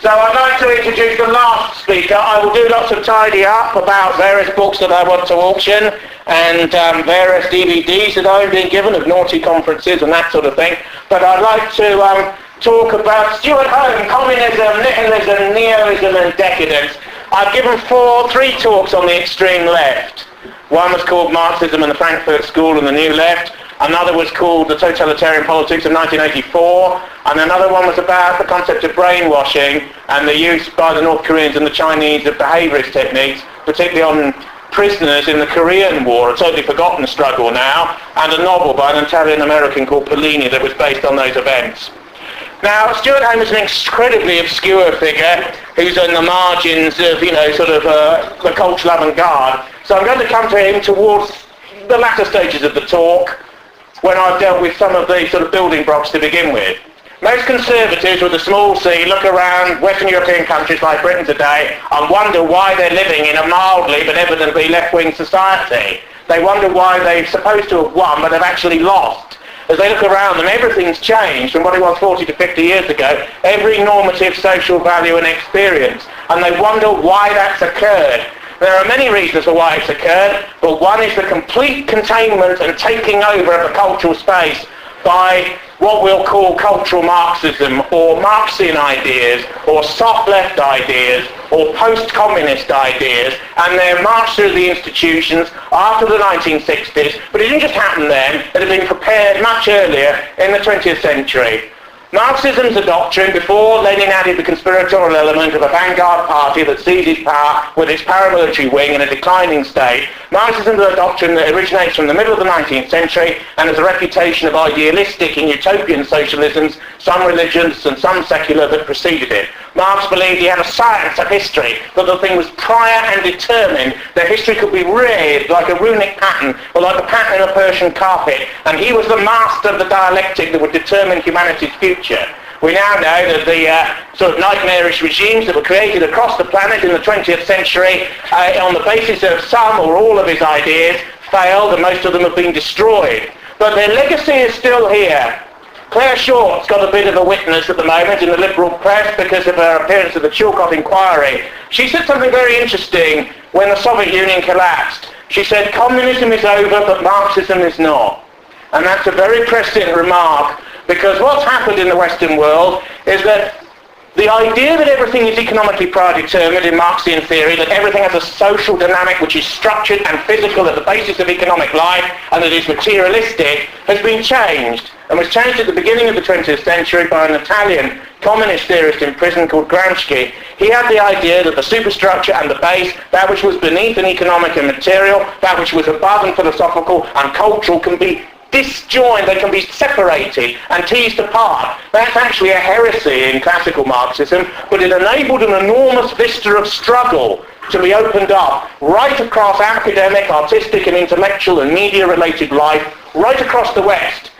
So I'd like to introduce the last speaker. I will do lots of tidy up about various books that I want to auction and various DVDs that I've been given of naughty conferences and that sort of thing. But I'd like to talk about Stewart, Communism, Nihilism, Neoism and Decadence. I've given three talks on the extreme left. One was called Marxism and the Frankfurt School and the New Left. Another was called The Totalitarian Politics of 1984, and another one was about the concept of brainwashing and the use by the North Koreans and the Chinese of behaviourist techniques, particularly on prisoners in the Korean War, a totally forgotten struggle now, and a novel by an Italian-American called Pellini that was based on those events. Now, Stewart is an incredibly obscure figure who's on the margins of, the cultural avant-garde. So I'm going to come to him towards the latter stages of the talk, when I've dealt with some of the sort of building blocks to begin with. Most conservatives with a small c look around Western European countries like Britain today and wonder why they're living in a mildly but evidently left-wing society. They wonder why they're supposed to have won but they've actually lost. As they look around them, everything's changed from what it was 40 to 50 years ago, every normative social value and experience, and they wonder why that's occurred. There are many reasons for why it's occurred, but one is the complete containment and taking over of the cultural space by what we'll call cultural Marxism, or Marxian ideas, or soft left ideas, or post-communist ideas, and their march through the institutions after the 1960s, but it didn't just happen then, it had been prepared much earlier in the 20th century. Marxism's a doctrine before Lenin added the conspiratorial element of a vanguard party that seizes power with its paramilitary wing in a declining state. Marxism is a doctrine that originates from the middle of the 19th century and has a reputation of idealistic and utopian socialisms, some religious and some secular, that preceded it. Marx believed he had a science of history, that the thing was prior and determined, that history could be read like a runic pattern or like the pattern of a Persian carpet, and he was the master of the dialectic that would determine humanity's future. We now know that the sort of nightmarish regimes that were created across the planet in the 20th century on the basis of some or all of his ideas failed, and most of them have been destroyed. But their legacy is still here. Claire Short's got a bit of a witness at the moment in the liberal press because of her appearance at the Chilcot inquiry. She said something very interesting when the Soviet Union collapsed. She said, communism is over, but Marxism is not. And that's a very prescient remark, because what's happened in the Western world is that the idea that everything is economically predetermined in Marxian theory, that everything has a social dynamic which is structured and physical at the basis of economic life and that is materialistic, has been changed, and was changed at the beginning of the 20th century by an Italian communist theorist in prison called Gramsci. He had the idea that the superstructure and the base, that which was beneath and economic and material, that which was above and philosophical and cultural, can be disjoined, they can be separated and teased apart. That's actually a heresy in classical Marxism, but it enabled an enormous vista of struggle to be opened up right across academic, artistic and intellectual and media-related life, right across the West.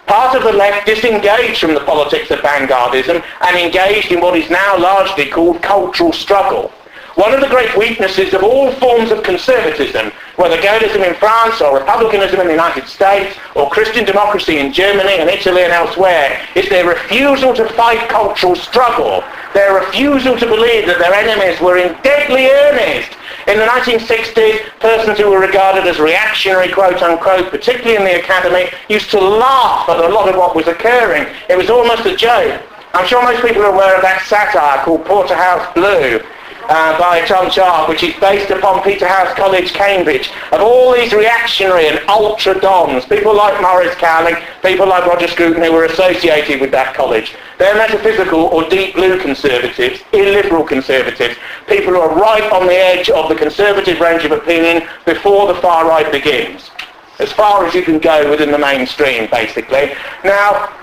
Part of the left disengaged from the politics of vanguardism and engaged in what is now largely called cultural struggle. One of the great weaknesses of all forms of conservatism, whether gaullism in France or republicanism in the United States or Christian democracy in Germany and Italy and elsewhere, is their refusal to fight cultural struggle, their refusal to believe that their enemies were in deadly earnest. In the 1960s, persons who were regarded as reactionary, quote-unquote, particularly in the academy, used to laugh at a lot of what was occurring. It was almost a joke. I'm sure most people are aware of that satire called Porterhouse Blue, by Tom Sharp, which is based upon Peterhouse College, Cambridge, of all these reactionary and ultra-dons, people like Maurice Cowling, people like Roger Scruton, who were associated with that college. They're metaphysical or deep blue conservatives, illiberal conservatives, people who are right on the edge of the conservative range of opinion before the far right begins, as far as you can go within the mainstream, basically. Now,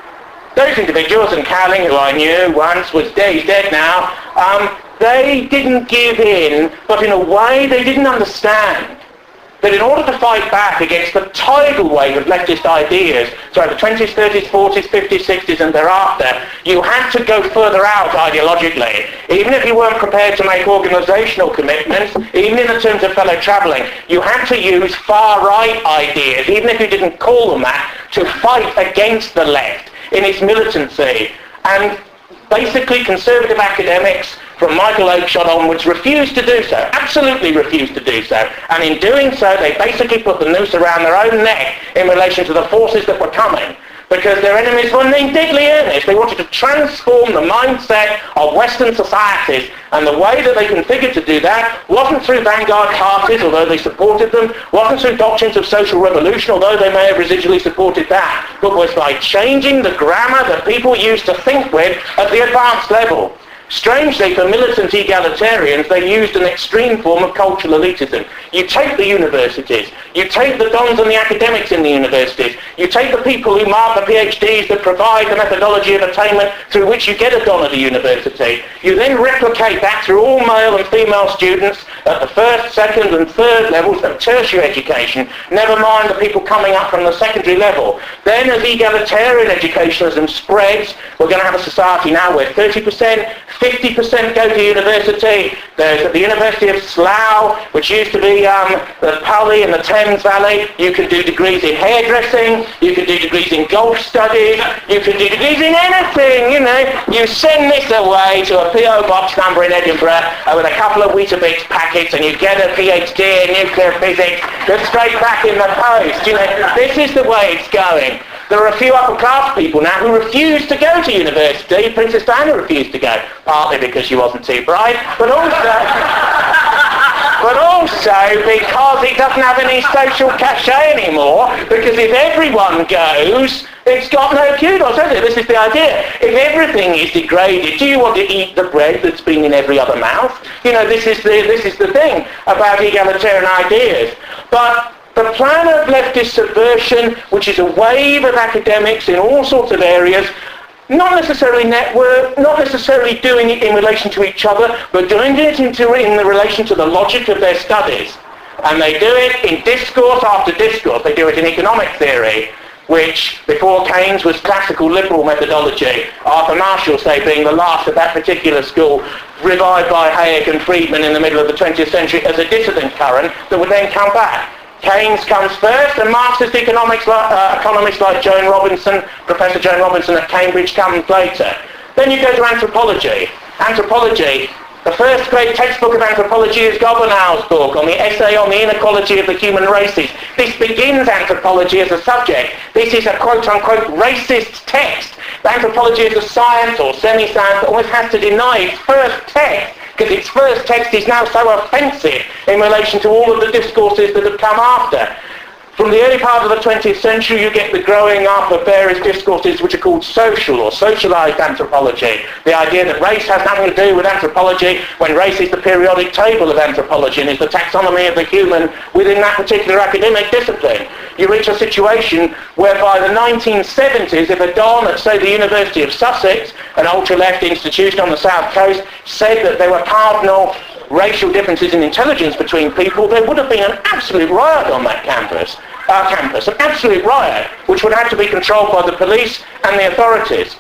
those individuals, and Cowling, who I knew once, he's dead now, they didn't give in, but in a way they didn't understand that in order to fight back against the tidal wave of leftist ideas throughout the 20s, 30s, 40s, 50s, 60s and thereafter, you had to go further out ideologically. Even if you weren't prepared to make organisational commitments, even in the terms of fellow travelling, you had to use far-right ideas, even if you didn't call them that, to fight against the left in its militancy. And basically conservative academics from Michael Oakeshott onwards refused to do so, absolutely refused to do so. And in doing so, they basically put the noose around their own neck in relation to the forces that were coming. Because their enemies were in deadly earnest. They wanted to transform the mindset of Western societies, and the way that they configured to do that wasn't through vanguard parties, although they supported them, wasn't through doctrines of social revolution, although they may have residually supported that, but was by changing the grammar that people used to think with at the advanced level. Strangely, for militant egalitarians, they used an extreme form of cultural elitism. You take the universities, you take the dons and the academics in the universities, you take the people who mark the PhDs that provide the methodology of attainment through which you get a don at a university. You then replicate that through all male and female students at the first, second and third levels of tertiary education, never mind the people coming up from the secondary level. Then as egalitarian educationalism spreads, we're going to have a society now where 30%, 50% go to university. There's at the University of Slough, which used to be the Pally in the Thames Valley. You can do degrees in hairdressing, you can do degrees in golf studies, you can do degrees in anything, you know. You send this away to a P.O. box number in Edinburgh with a couple of Weetabix packets and you get a PhD in nuclear physics that's straight back in the post, you know. This is the way it's going. There are a few upper class people now who refuse to go to university. Princess Diana refused to go, partly because she wasn't too bright, but also because it doesn't have any social cachet anymore, because if everyone goes, it's got no kudos, has it? This is the idea. If everything is degraded, do you want to eat the bread that's been in every other mouth? You know, this is the thing about egalitarian ideas. But the plan of leftist subversion, which is a wave of academics in all sorts of areas, not necessarily network, not necessarily doing it in relation to each other, but doing it in relation to the logic of their studies. And they do it in discourse after discourse. They do it in economic theory, which before Keynes was classical liberal methodology. Arthur Marshall, say, being the last of that particular school, revived by Hayek and Friedman in the middle of the 20th century as a dissident current that would then come back. Keynes comes first, and Marxist economists like Joan Robinson, Professor Joan Robinson at Cambridge, comes later. Then you go to anthropology. Anthropology, the first great textbook of anthropology is Gobineau's book on the essay on the inequality of the human races. This begins anthropology as a subject. This is a quote-unquote racist text. Anthropology is a science or semi-science that always has to deny its first text, because its first text is now so offensive in relation to all of the discourses that have come after. From the early part of the 20th century, you get the growing up of various discourses which are called social or socialized anthropology. The idea that race has nothing to do with anthropology, when race is the periodic table of anthropology and is the taxonomy of the human within that particular academic discipline. You reach a situation where by the 1970s, if a don at, say, the University of Sussex, an ultra-left institution on the south coast, said that there were cardinal racial differences in intelligence between people, there would have been an absolute riot on that campus, an absolute riot, which would have to be controlled by the police and the authorities.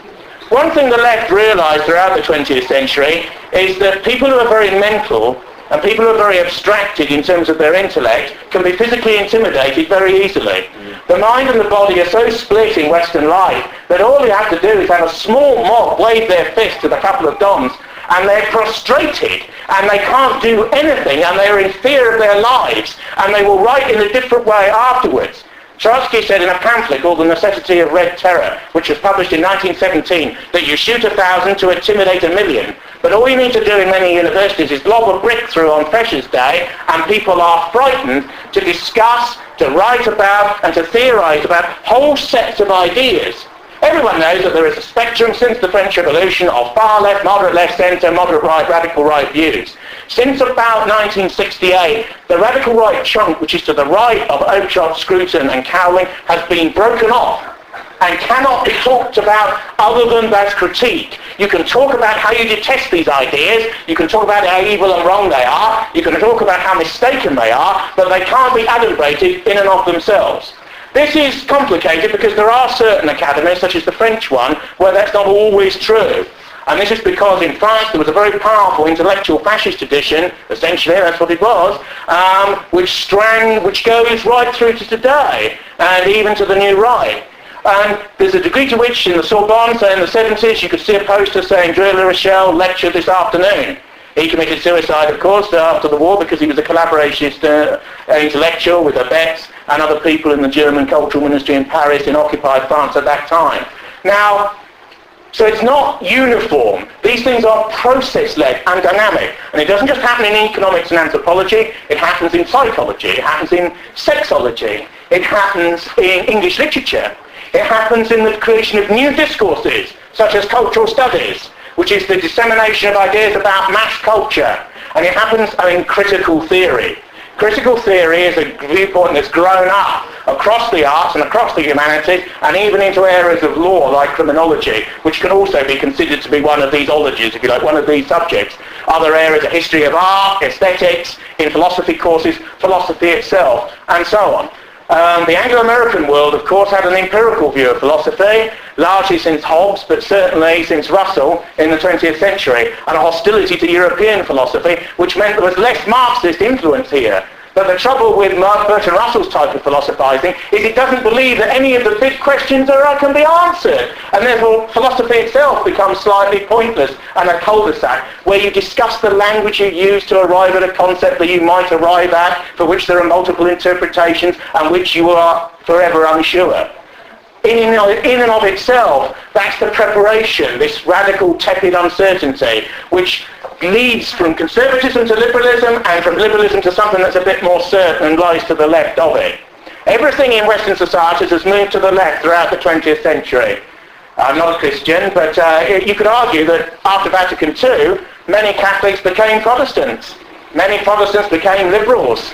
One thing the left realised throughout the 20th century is that people who are very mental and people who are very abstracted in terms of their intellect can be physically intimidated very easily. The mind and the body are so split in Western life that all you have to do is have a small mob wave their fist at a couple of dons and they're prostrated and they can't do anything and they're in fear of their lives and they will write in a different way afterwards. Trotsky said in a pamphlet called The Necessity of Red Terror, which was published in 1917, that you shoot 1,000 to intimidate 1,000,000. But all you need to do in many universities is lob a brick through on Freshers' Day and people are frightened to discuss, to write about and to theorise about whole sets of ideas. Everyone knows that there is a spectrum since the French Revolution of far left, moderate left centre, moderate right, radical right views. Since about 1968, the radical right chunk, which is to the right of Oakeshott, Scruton and Cowling, has been broken off and cannot be talked about other than as critique. You can talk about how you detest these ideas, you can talk about how evil and wrong they are, you can talk about how mistaken they are, but they can't be adumbrated in and of themselves. This is complicated because there are certain academies, such as the French one, where that's not always true. And this is because in France there was a very powerful intellectual fascist tradition, essentially that's what it was, which goes right through to today, and even to the new right. And there's a degree to which in the Sorbonne, say in the 70s, you could see a poster saying Drew La Rochelle lecture this afternoon. He committed suicide, of course, after the war because he was a collaborationist intellectual with Abetz and other people in the German Cultural Ministry in Paris in occupied France at that time. Now, so it's not uniform. These things are process-led and dynamic. And it doesn't just happen in economics and anthropology. It happens in psychology. It happens in sexology. It happens in English literature. It happens in the creation of new discourses, such as cultural studies, which is the dissemination of ideas about mass culture. And it happens in critical theory. Critical theory is a viewpoint that's grown up across the arts and across the humanities and even into areas of law like criminology, which can also be considered to be one of these ologies, if you like, one of these subjects. Other areas are history of art, aesthetics, in philosophy courses, philosophy itself, and so on. The Anglo-American world, of course, had an empirical view of philosophy, largely since Hobbes, but certainly since Russell in the 20th century, and a hostility to European philosophy, which meant there was less Marxist influence here. But the trouble with Bertrand Russell's type of philosophizing is it doesn't believe that any of the big questions can be answered. And therefore philosophy itself becomes slightly pointless and a cul-de-sac where you discuss the language you use to arrive at a concept that you might arrive at, for which there are multiple interpretations and which you are forever unsure. In and of itself, that's the preparation, this radical tepid uncertainty, which leads from conservatism to liberalism and from liberalism to something that's a bit more certain and lies to the left of it. Everything in Western societies has moved to the left throughout the 20th century. I'm not a Christian, but you could argue that after Vatican II, many Catholics became Protestants. Many Protestants became liberals.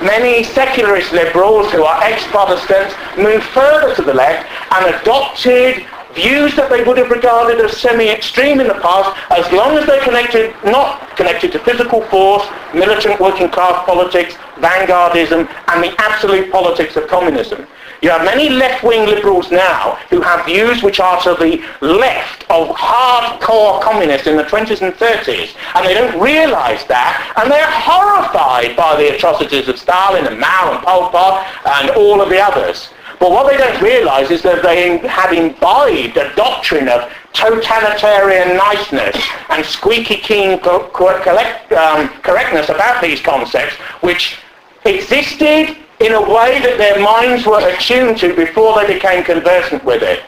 Many secularist liberals who are ex-Protestants moved further to the left and adopted views that they would have regarded as semi-extreme in the past, as long as they're not connected to physical force, militant working class politics, vanguardism, and the absolute politics of communism. You have many left-wing liberals now who have views which are to the left of hardcore communists in the 20s and 30s, and they don't realise that, and they're horrified by the atrocities of Stalin and Mao and Pol Pot and all of the others. But what they don't realise is that they have imbibed a doctrine of totalitarian niceness and squeaky keen correctness about these concepts, which existed in a way that their minds were attuned to before they became conversant with it.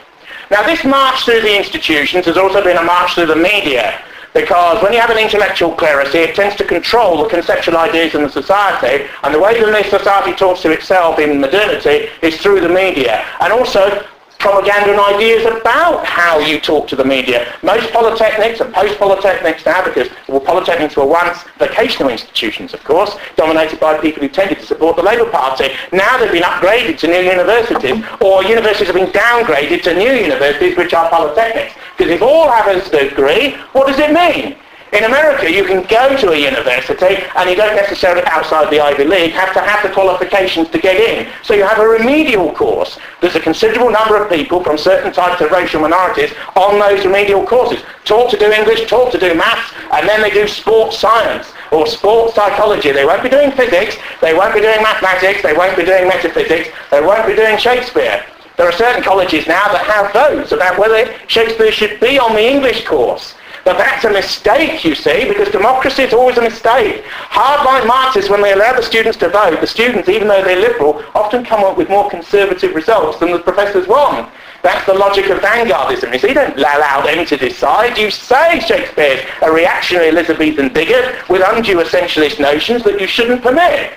Now, this march through the institutions has also been a march through the media, because when you have an intellectual clerisy, it tends to control the conceptual ideas in the society, and the way that the society talks to itself in modernity is through the media. And also propaganda and ideas about how you talk to the media. Most polytechnics and post-polytechnics now, because polytechnics were once vocational institutions, of course, dominated by people who tended to support the Labour Party. Now they've been upgraded to new universities, or universities have been downgraded to new universities, which are polytechnics. Because if all have a degree, what does it mean? In America, you can go to a university and you don't necessarily, outside the Ivy League, have to have the qualifications to get in. So you have a remedial course. There's a considerable number of people from certain types of racial minorities on those remedial courses. Taught to do English, taught to do maths, and then they do sports science or sports psychology. They won't be doing physics, they won't be doing mathematics, they won't be doing metaphysics, they won't be doing Shakespeare. There are certain colleges now that have votes about whether Shakespeare should be on the English course. But that's a mistake, you see, because democracy is always a mistake. Hardline Marxists, when they allow the students to vote, the students, even though they're liberal, often come up with more conservative results than the professors want. That's the logic of vanguardism. You see, you don't allow them to decide. You say Shakespeare's a reactionary Elizabethan bigot with undue essentialist notions that you shouldn't permit.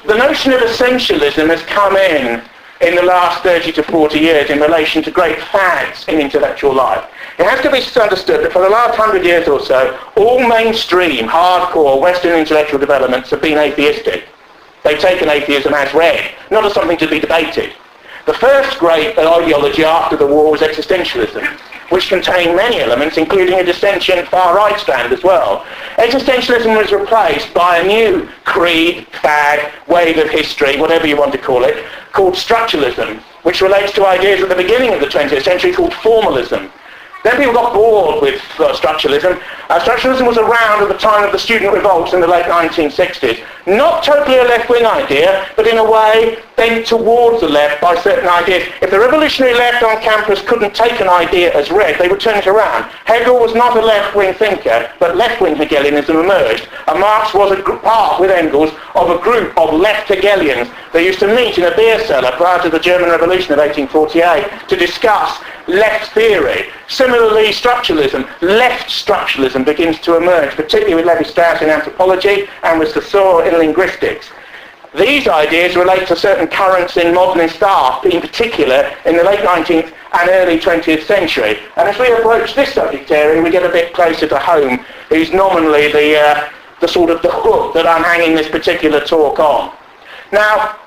The notion of essentialism has come in the last 30 to 40 years in relation to great fads in intellectual life. It has to be understood that for the last 100 years or so, all mainstream, hardcore Western intellectual developments have been atheistic. They've taken atheism as read, not as something to be debated. The first great ideology after the war was existentialism, which contained many elements, including a dissentient far-right strand as well. Existentialism was replaced by a new creed, fad, wave of history, whatever you want to call it, called structuralism, which relates to ideas at the beginning of the 20th century called formalism. Then people got bored with structuralism. Structuralism was around at the time of the student revolts in the late 1960s. Not totally a left-wing idea, but in a way bent towards the left by certain ideas. If the revolutionary left on campus couldn't take an idea as read, they would turn it around. Hegel was not a left-wing thinker, but left-wing Hegelianism emerged. And Marx was a part, with Engels, of a group of left Hegelians. They used to meet in a beer cellar prior to the German Revolution of 1848 to discuss left theory. Similarly, structuralism, left structuralism begins to emerge, particularly with Levi-Strauss in anthropology and with Saussure in linguistics. These ideas relate to certain currents in modernist art, in particular in the late 19th and early 20th century. And as we approach this subject area, we get a bit closer to home, who's nominally the sort of the hook that I'm hanging this particular talk on. Now,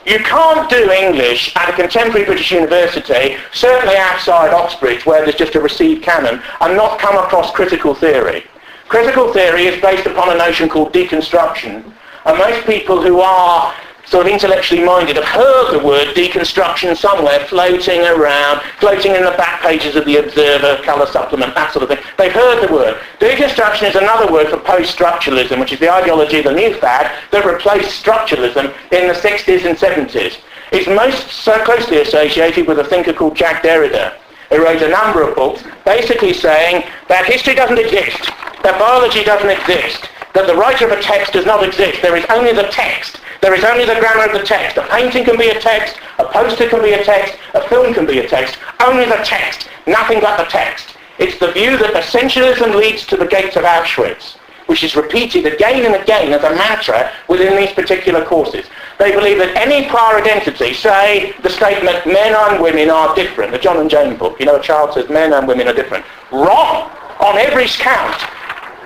you can't do English at a contemporary British university, certainly outside Oxbridge, where there's just a received canon, and not come across critical theory. Critical theory is based upon a notion called deconstruction, and most people who are sort of intellectually minded have heard the word deconstruction somewhere floating around, floating in the back pages of the Observer, colour supplement, that sort of thing. They've heard the word. Deconstruction is another word for post-structuralism, which is the ideology of the new fad that replaced structuralism in the 60s and 70s. It's most so closely associated with a thinker called Jacques Derrida, who wrote a number of books basically saying that history doesn't exist, that biology doesn't exist, that the writer of a text does not exist. There is only the text. There is only the grammar of the text. A painting can be a text, a poster can be a text, a film can be a text. Only the text, nothing but the text. It's the view that essentialism leads to the gates of Auschwitz, which is repeated again and again as a mantra within these particular courses. They believe that any prior identity, say the statement men and women are different, the John and Jane book, you know, a child says men and women are different. Wrong on every count.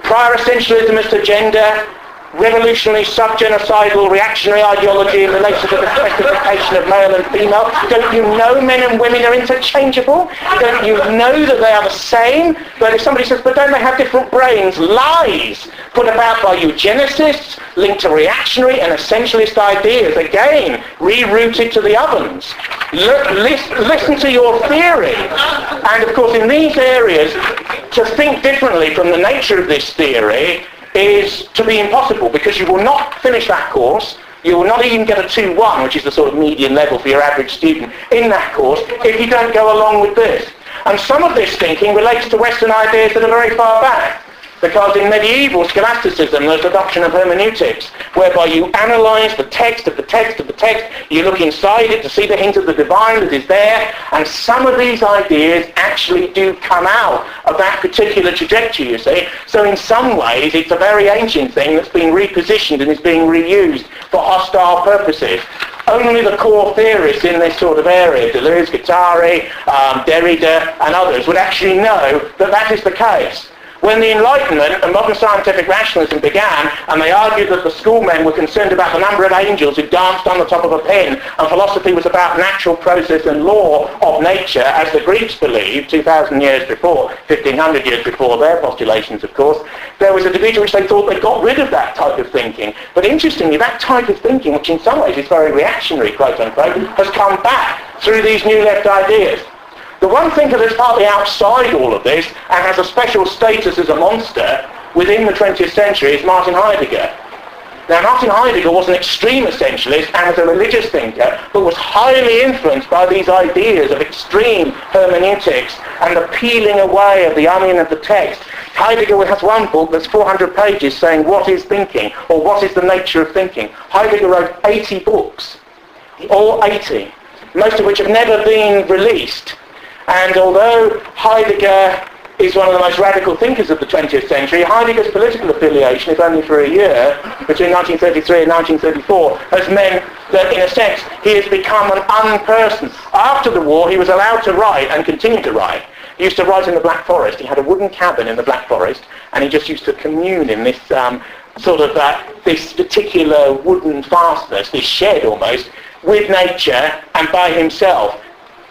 Prior essentialism as to gender, revolutionary, sub-genocidal, reactionary ideology in relation to the specification of male and female. Don't you know men and women are interchangeable? Don't you know that they are the same? But if somebody says, but don't they have different brains? Lies put about by eugenicists, linked to reactionary and essentialist ideas, again, rerouted to the ovens. Listen to your theory. And of course, in these areas, to think differently from the nature of this theory is to be impossible, because you will not finish that course. You will not even get a 2-1, which is the sort of median level for your average student in that course, if you don't go along with this. And some of this thinking relates to Western ideas that are very far back. Because in medieval scholasticism, there's the adoption of hermeneutics, whereby you analyse the text of the text of the text, you look inside it to see the hint of the divine that is there, and some of these ideas actually do come out of that particular trajectory, you see. So in some ways, it's a very ancient thing that's been repositioned and is being reused for hostile purposes. Only the core theorists in this sort of area, Deleuze, Guattari, Derrida, and others, would actually know that that is the case. When the Enlightenment and modern scientific rationalism began, and they argued that the schoolmen were concerned about the number of angels who danced on the top of a pen, and philosophy was about natural process and law of nature, as the Greeks believed 2,000 years before, 1,500 years before their postulations, of course, there was a division which they thought they got rid of that type of thinking. But interestingly, that type of thinking, which in some ways is very reactionary, quote unquote, has come back through these new left ideas. The one thinker that's partly outside all of this and has a special status as a monster within the 20th century is Martin Heidegger. Now, Martin Heidegger was an extreme essentialist and was a religious thinker, but was highly influenced by these ideas of extreme hermeneutics and the peeling away of the onion of the text. Heidegger has one book that's 400 pages saying what is thinking, or what is the nature of thinking. Heidegger wrote 80 books, all 80, most of which have never been released. And although Heidegger is one of the most radical thinkers of the 20th century, Heidegger's political affiliation, if only for a year, between 1933 and 1934, has meant that, in a sense, he has become an unperson. After the war, he was allowed to write and continue to write. He used to write in the Black Forest. He had a wooden cabin in the Black Forest, and he just used to commune in this this particular wooden fastness, this shed almost, with nature and by himself,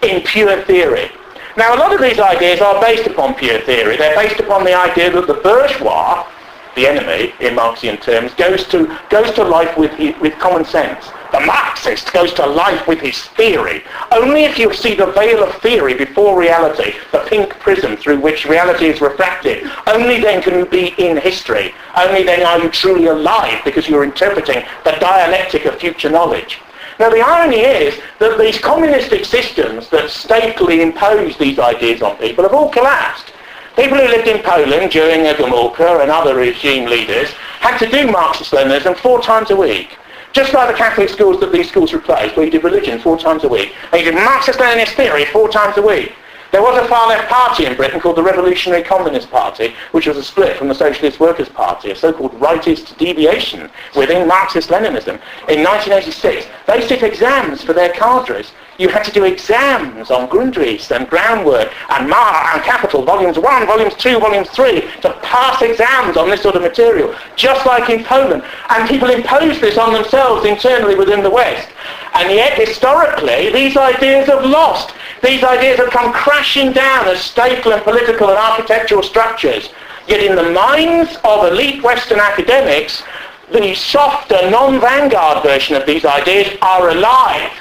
in pure theory. Now, a lot of these ideas are based upon pure theory. They're based upon the idea that the bourgeois, the enemy in Marxian terms, goes to life with common sense. The Marxist goes to life with his theory. Only if you see the veil of theory before reality, the pink prism through which reality is refracted, only then can you be in history. Only then are you truly alive, because you're interpreting the dialectic of future knowledge. Now the irony is that these communistic systems that stately impose these ideas on people have all collapsed. People who lived in Poland during Gomulka and other regime leaders had to do Marxist-Leninism 4 times a week. Just like the Catholic schools that these schools replaced, where you did religion 4 times a week. And you did Marxist-Leninist theory 4 times a week. There was a far-left party in Britain called the Revolutionary Communist Party, which was a split from the Socialist Workers' Party, a so-called rightist deviation within Marxist-Leninism. In 1986, they set exams for their cadres. You had to do exams on Grundrisse and groundwork and and Capital, volumes 1, volumes 2, volumes 3, to pass exams on this sort of material, just like in Poland. And people imposed this on themselves internally within the West. And yet, historically, these ideas have lost. These ideas have come crashing down as staple and political and architectural structures. Yet in the minds of elite Western academics, the softer, non-vanguard version of these ideas are alive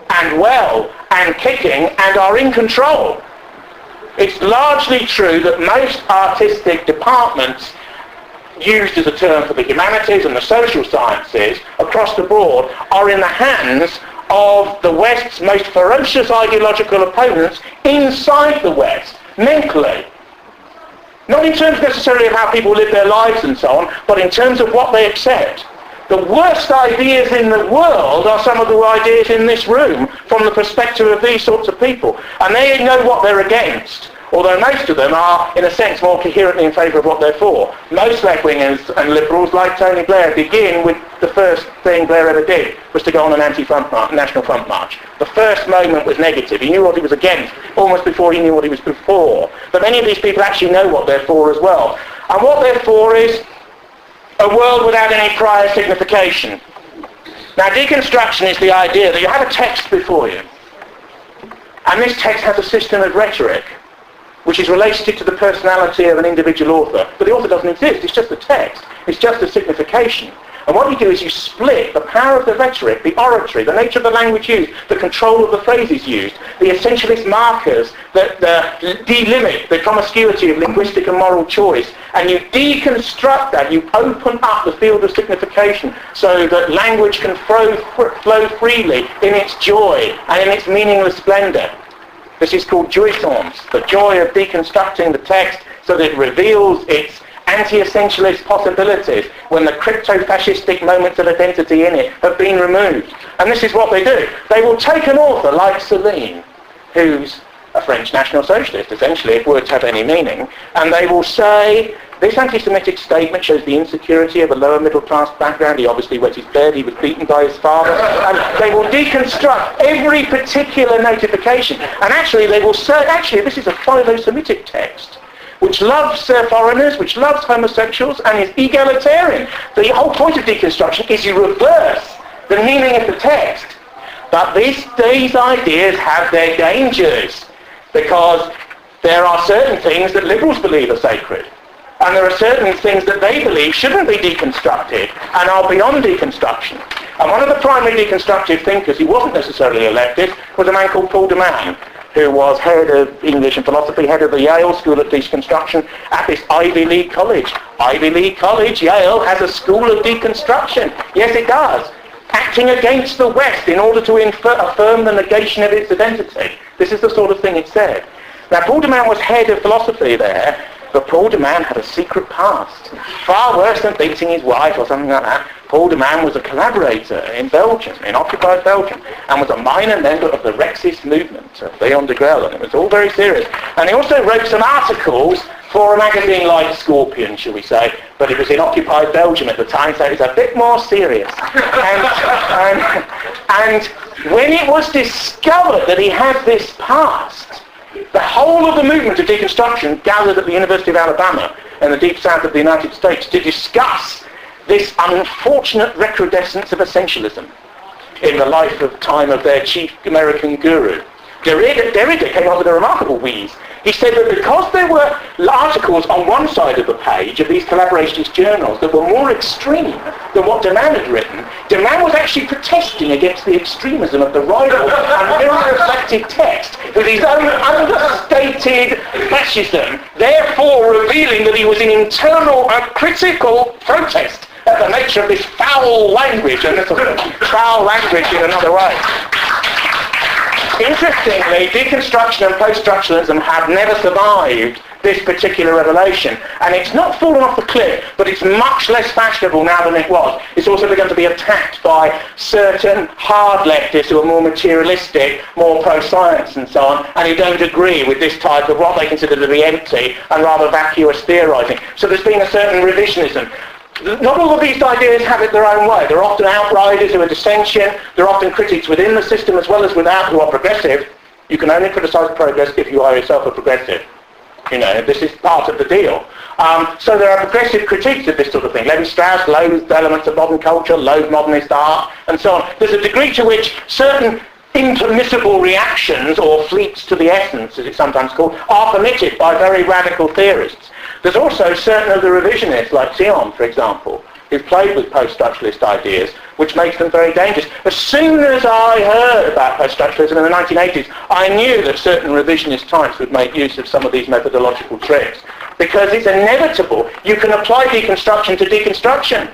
and well and kicking and are in control. It's largely true that most artistic departments used as a term for the humanities and the social sciences across the board are in the hands of the West's most ferocious ideological opponents inside the West, mentally. Not in terms necessarily of how people live their lives and so on, but in terms of what they accept. The worst ideas in the world are some of the ideas in this room from the perspective of these sorts of people. And they know what they're against, although most of them are, in a sense, more coherently in favour of what they're for. Most left-wingers and liberals, like Tony Blair, begin with the first thing Blair ever did was to go on an National Front march. The first moment was negative. He knew what he was against almost before he knew what he was for. But many of these people actually know what they're for as well. And what they're for is a world without any prior signification. Now, deconstruction is the idea that you have a text before you, and this text has a system of rhetoric which is related to the personality of an individual author. But the author doesn't exist, it's just a text, it's just a signification. And what you do is you split the power of the rhetoric, the oratory, the nature of the language used, the control of the phrases used, the essentialist markers that delimit the promiscuity of linguistic and moral choice, and you deconstruct that, you open up the field of signification so that language can flow freely in its joy and in its meaningless splendour. This is called jouissance, the joy of deconstructing the text so that it reveals its anti-essentialist possibilities when the crypto-fascistic moments of identity in it have been removed. And this is what they do. They will take an author like Céline, who's a French National Socialist, essentially, if words have any meaning, and they will say, this anti-Semitic statement shows the insecurity of a lower middle class background. He obviously wet his bed, he was beaten by his father. And they will deconstruct every particular notification. And actually they will say, actually this is a philo-Semitic text, which loves foreigners, which loves homosexuals, and is egalitarian. The whole point of deconstruction is you reverse the meaning of the text. But these ideas have their dangers, because there are certain things that liberals believe are sacred. And there are certain things that they believe shouldn't be deconstructed and are beyond deconstruction. And one of the primary deconstructive thinkers, who wasn't necessarily elected, was a man called Paul de Man, who was head of English and philosophy, head of the Yale School of Deconstruction at this Ivy League college. Ivy League College, Yale, has a school of deconstruction. Yes, it does. Acting against the West in order to affirm the negation of its identity. This is the sort of thing it said. Now, Paul de Man was head of philosophy there, but Paul de Man had a secret past. Far worse than beating his wife or something like that. Paul de Man was a collaborator in Belgium, in occupied Belgium, and was a minor member of the Rexist movement of Leon de Grelle, and it was all very serious. And he also wrote some articles for a magazine like Scorpion, shall we say, but it was in occupied Belgium at the time, so it was a bit more serious. And when it was discovered that he had this past, the whole of the movement of deconstruction gathered at the University of Alabama in the deep south of the United States to discuss this unfortunate recrudescence of essentialism in the life of time of their chief American guru. Derrida came up with a remarkable wheeze. He said that because there were articles on one side of the page of these collaborationist journals that were more extreme than what Deman had written, Deman was actually protesting against the extremism of the rival and mirror-reflective text with his own understated fascism, therefore revealing that he was in internal and critical protest at the nature of this foul language, and this foul language in another way. Interestingly, deconstruction and post-structuralism have never survived this particular revelation. And it's not fallen off the cliff, but it's much less fashionable now than it was. It's also begun to be attacked by certain hard leftists who are more materialistic, more pro-science and so on, and who don't agree with this type of what they consider to be empty and rather vacuous theorising. So there's been a certain revisionism. Not all of these ideas have it their own way. There are often outriders who are dissentient. There are often critics within the system as well as without who are progressive. You can only criticise progress if you are yourself a progressive. You know, this is part of the deal. So there are progressive critiques of this sort of thing. Levi-Strauss loathed elements of modern culture, loathed modernist art, and so on. There's a degree to which certain impermissible reactions, or fleets to the essence, as it's sometimes called, are permitted by very radical theorists. There's also certain of the revisionists, like Sion, for example, who've played with post-structuralist ideas, which makes them very dangerous. As soon as I heard about post-structuralism in the 1980s, I knew that certain revisionist types would make use of some of these methodological tricks, because it's inevitable. You can apply deconstruction to deconstruction.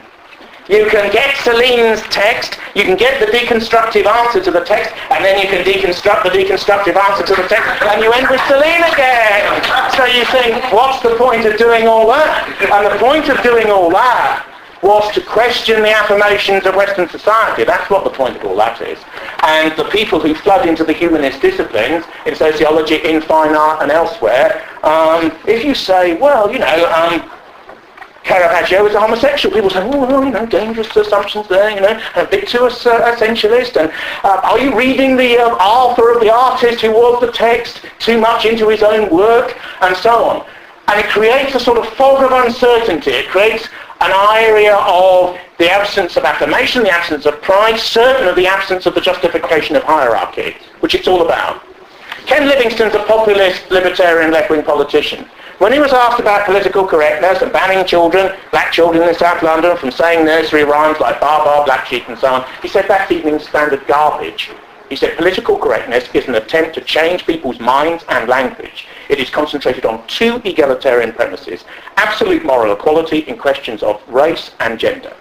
You can get Celine's text, you can get the deconstructive answer to the text, and then you can deconstruct the deconstructive answer to the text, and you end with Celine again. So you think, what's the point of doing all that? And the point of doing all that was to question the affirmations of Western society. That's what the point of all that is. And the people who flood into the humanist disciplines, in sociology, in fine art, and elsewhere, if you say, well, you know, Caravaggio is a homosexual, people say, oh, well, you know, dangerous assumptions there, you know, a bit too essentialist, and are you reading the Arthur of the artist who was the text too much into his own work, and so on. And it creates a sort of fog of uncertainty. It creates an area of the absence of affirmation, the absence of pride, certain of the absence of the justification of hierarchy, which it's all about. Ken Livingstone's a populist, libertarian, left-wing politician. When he was asked about political correctness and banning children, black children in South London, from saying nursery rhymes like bar, bar, black sheep and so on, he said that's evening standard garbage. He said political correctness is an attempt to change people's minds and language. It is concentrated on two egalitarian premises: absolute moral equality in questions of race and gender.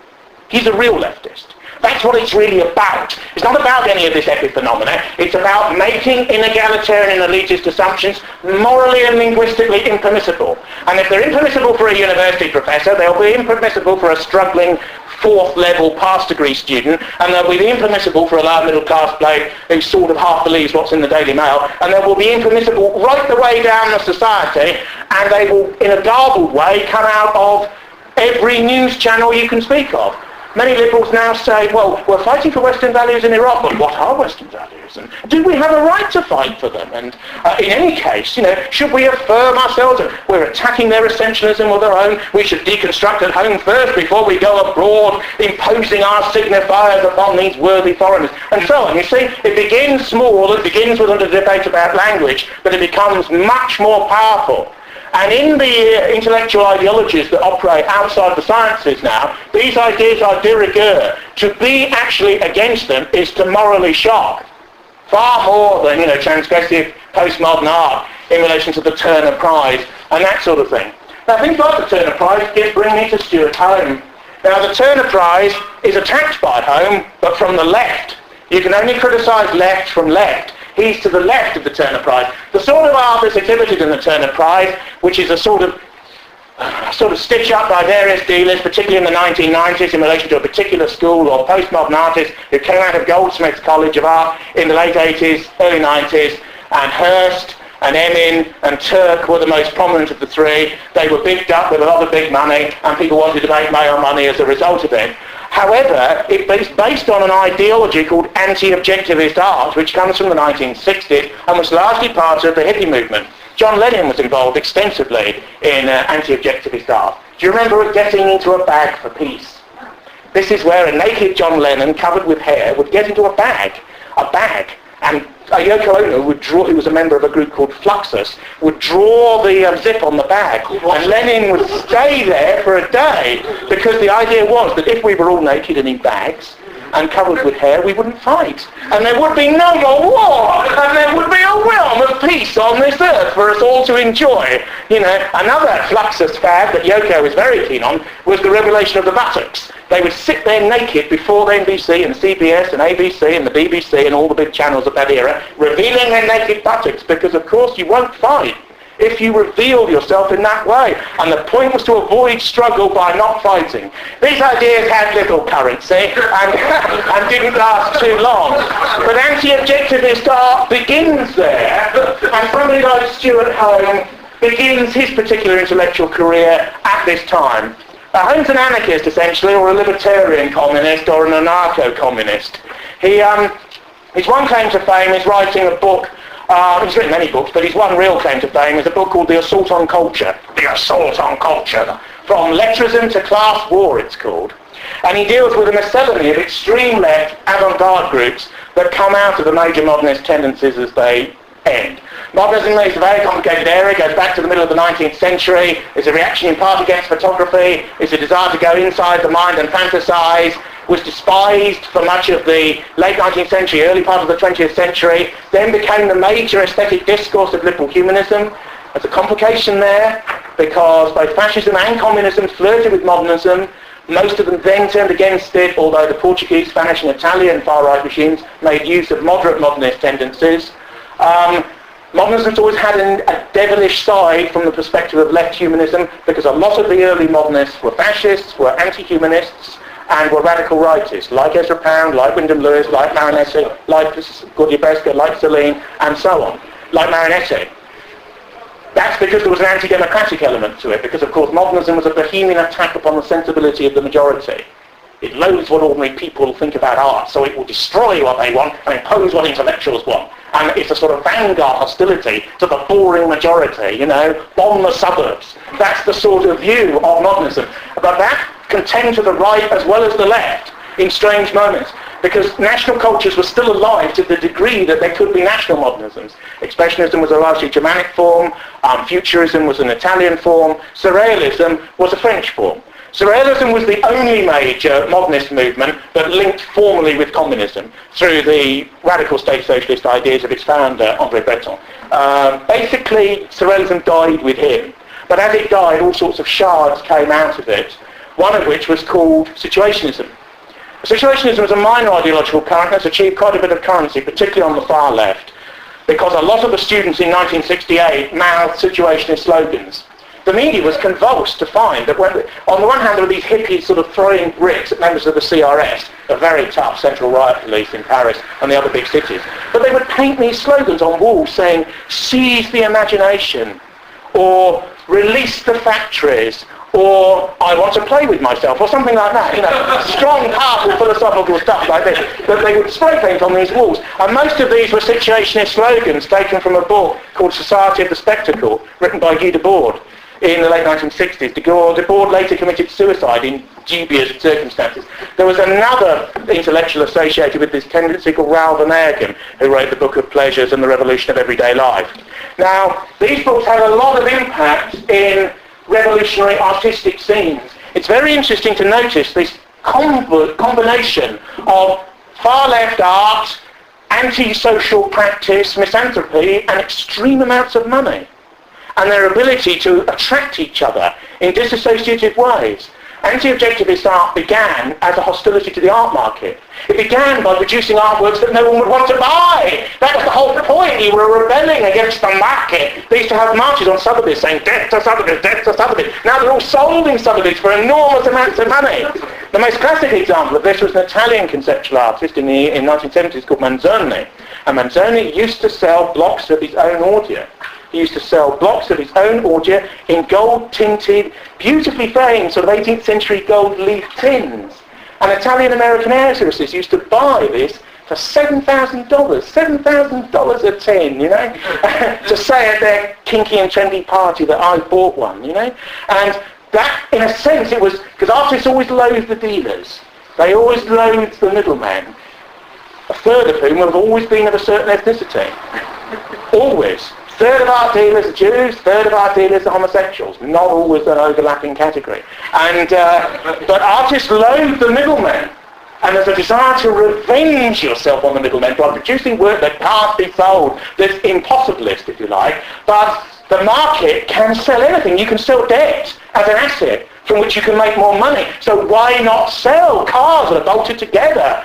He's a real leftist. That's what it's really about. It's not about any of this epiphenomena. It's about making inegalitarian and elitist assumptions morally and linguistically impermissible. And if they're impermissible for a university professor, they'll be impermissible for a struggling fourth-level past degree student, and they'll be impermissible for a lower middle-class bloke who sort of half believes what's in the Daily Mail, and they will be impermissible right the way down the society, and they will, in a garbled way, come out of every news channel you can speak of. Many liberals now say, well, we're fighting for Western values in Iraq, but what are Western values? And do we have a right to fight for them? And in any case, you know, should we affirm ourselves that we're attacking their essentialism or their own? We should deconstruct at home first before we go abroad, imposing our signifiers upon these worthy foreigners, and so on. You see, it begins small, it begins with a debate about language, but it becomes much more powerful. And in the intellectual ideologies that operate outside the sciences now, these ideas are de rigueur. To be actually against them is to morally shock. Far more than, you know, transgressive postmodern art in relation to the Turner Prize and that sort of thing. Now, things like the Turner Prize bring me to Stewart home. Now, the Turner Prize is attacked by home, but from the left. You can only criticise left from left. He's to the left of the Turner Prize. The sort of art that's exhibited in the Turner Prize, which is a sort of stitch up by various dealers, particularly in the 1990s in relation to a particular school or postmodern artist who came out of Goldsmiths College of Art in the late 80s, early 90s, and Hearst and Emin and Turk were the most prominent of the three. They were bigged up with a lot of big money, and people wanted to make male money as a result of it. However, it's based on an ideology called anti-objectivist art, which comes from the 1960s and was largely part of the hippie movement. John Lennon was involved extensively in anti-objectivist art. Do you remember getting into a bag for peace? This is where a naked John Lennon, covered with hair, would get into a bag, and Yoko Ono would draw, who was a member of a group called Fluxus, would draw the zip on the bag, and Lenin would stay there for a day, because the idea was that if we were all naked and in bags, and covered with hair, we wouldn't fight. And there would be no more war, and there would be a realm of peace on this earth for us all to enjoy. You know, another Fluxus fad that Yoko was very keen on was the revelation of the buttocks. They would sit there naked before the NBC and CBS and ABC and the BBC and all the big channels of that era, revealing their naked buttocks, because of course you won't fight if you reveal yourself in that way. And the point was to avoid struggle by not fighting. These ideas had little currency and didn't last too long. But anti-objectivist art begins there, and somebody like Stewart Home begins his particular intellectual career at this time. Home's an anarchist, essentially, or a libertarian communist, or an anarcho-communist. His one claim to fame is writing a book. He's written many books, but his one real claim to fame is a book called The Assault on Culture. The Assault on Culture. From Lettrism to Class War, it's called. And he deals with a miscellany of extreme left avant-garde groups that come out of the major modernist tendencies as they end. Modernism is a very complicated area. It goes back to the middle of the 19th century. It's a reaction in part against photography. It's a desire to go inside the mind and fantasize. Was despised for much of the late 19th century, early part of the 20th century, then became the major aesthetic discourse of liberal humanism. There's a complication there, because both fascism and communism flirted with modernism. Most of them then turned against it, although the Portuguese, Spanish and Italian far-right regimes made use of moderate modernist tendencies. Modernism's always had a devilish side from the perspective of left humanism, because a lot of the early modernists were fascists, were anti-humanists, and were radical rightists, like Ezra Pound, like Wyndham Lewis, like Marinetti, like Gordie-Beska, like Celine, and so on, like Marinetti. That's because there was an anti-democratic element to it, because of course modernism was a bohemian attack upon the sensibility of the majority. It loathes what ordinary people think about art, so it will destroy what they want and impose what intellectuals want. And it's a sort of vanguard hostility to the boring majority, you know, bomb the suburbs. That's the sort of view of modernism. But that can tend to the right as well as the left in strange moments, because national cultures were still alive to the degree that there could be national modernisms. Expressionism was a largely Germanic form, Futurism was an Italian form, Surrealism was a French form. Surrealism was the only major modernist movement that linked formally with communism through the radical state socialist ideas of its founder, André Breton. Basically, Surrealism died with him. But as it died, all sorts of shards came out of it, one of which was called situationism. Situationism was a minor ideological current that's achieved quite a bit of currency, particularly on the far left, because a lot of the students in 1968 mouthed situationist slogans. The media was convulsed to find that when, on the one hand, there were these hippies sort of throwing bricks at members of the CRS, a very tough central riot police in Paris and the other big cities. But they would paint these slogans on walls saying, "Seize the imagination," or "Release the factories," or "I want to play with myself," or something like that. You know, strong, powerful, philosophical stuff like this that they would spray paint on these walls. And most of these were situationist slogans taken from a book called Society of the Spectacle, written by Guy Debord in the late 1960s. Debord later committed suicide in dubious circumstances. There was another intellectual associated with this tendency called Raoul van Ergen, who wrote the Book of Pleasures and the Revolution of Everyday Life. Now, these books had a lot of impact in revolutionary artistic scenes. It's very interesting to notice this combination of far-left art, anti-social practice, misanthropy, and extreme amounts of money, and their ability to attract each other in disassociative ways. Anti-objectivist art began as a hostility to the art market. It began by producing artworks that no one would want to buy. That was the whole point. You were rebelling against the market. They used to have marches on Sotheby's saying, "Death to Sotheby's, death to Sotheby's." Now they're all sold in Sotheby's for enormous amounts of money. The most classic example of this was an Italian conceptual artist in the 1970s called Manzoni. And Manzoni used to sell blocks of his own ordure. He used to sell blocks of his own ordure in gold-tinted, beautifully framed sort of 18th century gold leaf tins. And Italian-American heiresses used to buy this for $7,000, $7,000 a tin, you know, to say at their kinky and trendy party that I bought one, you know. And that, in a sense, it was, because artists always loathe the dealers. They always loathe the middlemen. a third of whom have always been of a certain ethnicity. Always. Third of art dealers are Jews, third of art dealers are homosexuals. Not always an overlapping category. And but artists loathe the middlemen. And there's a desire to revenge yourself on the middlemen by producing work that can't be sold, that's impossibilist, if you like. But the market can sell anything. You can sell debt as an asset from which you can make more money. So why not sell cars that are bolted together?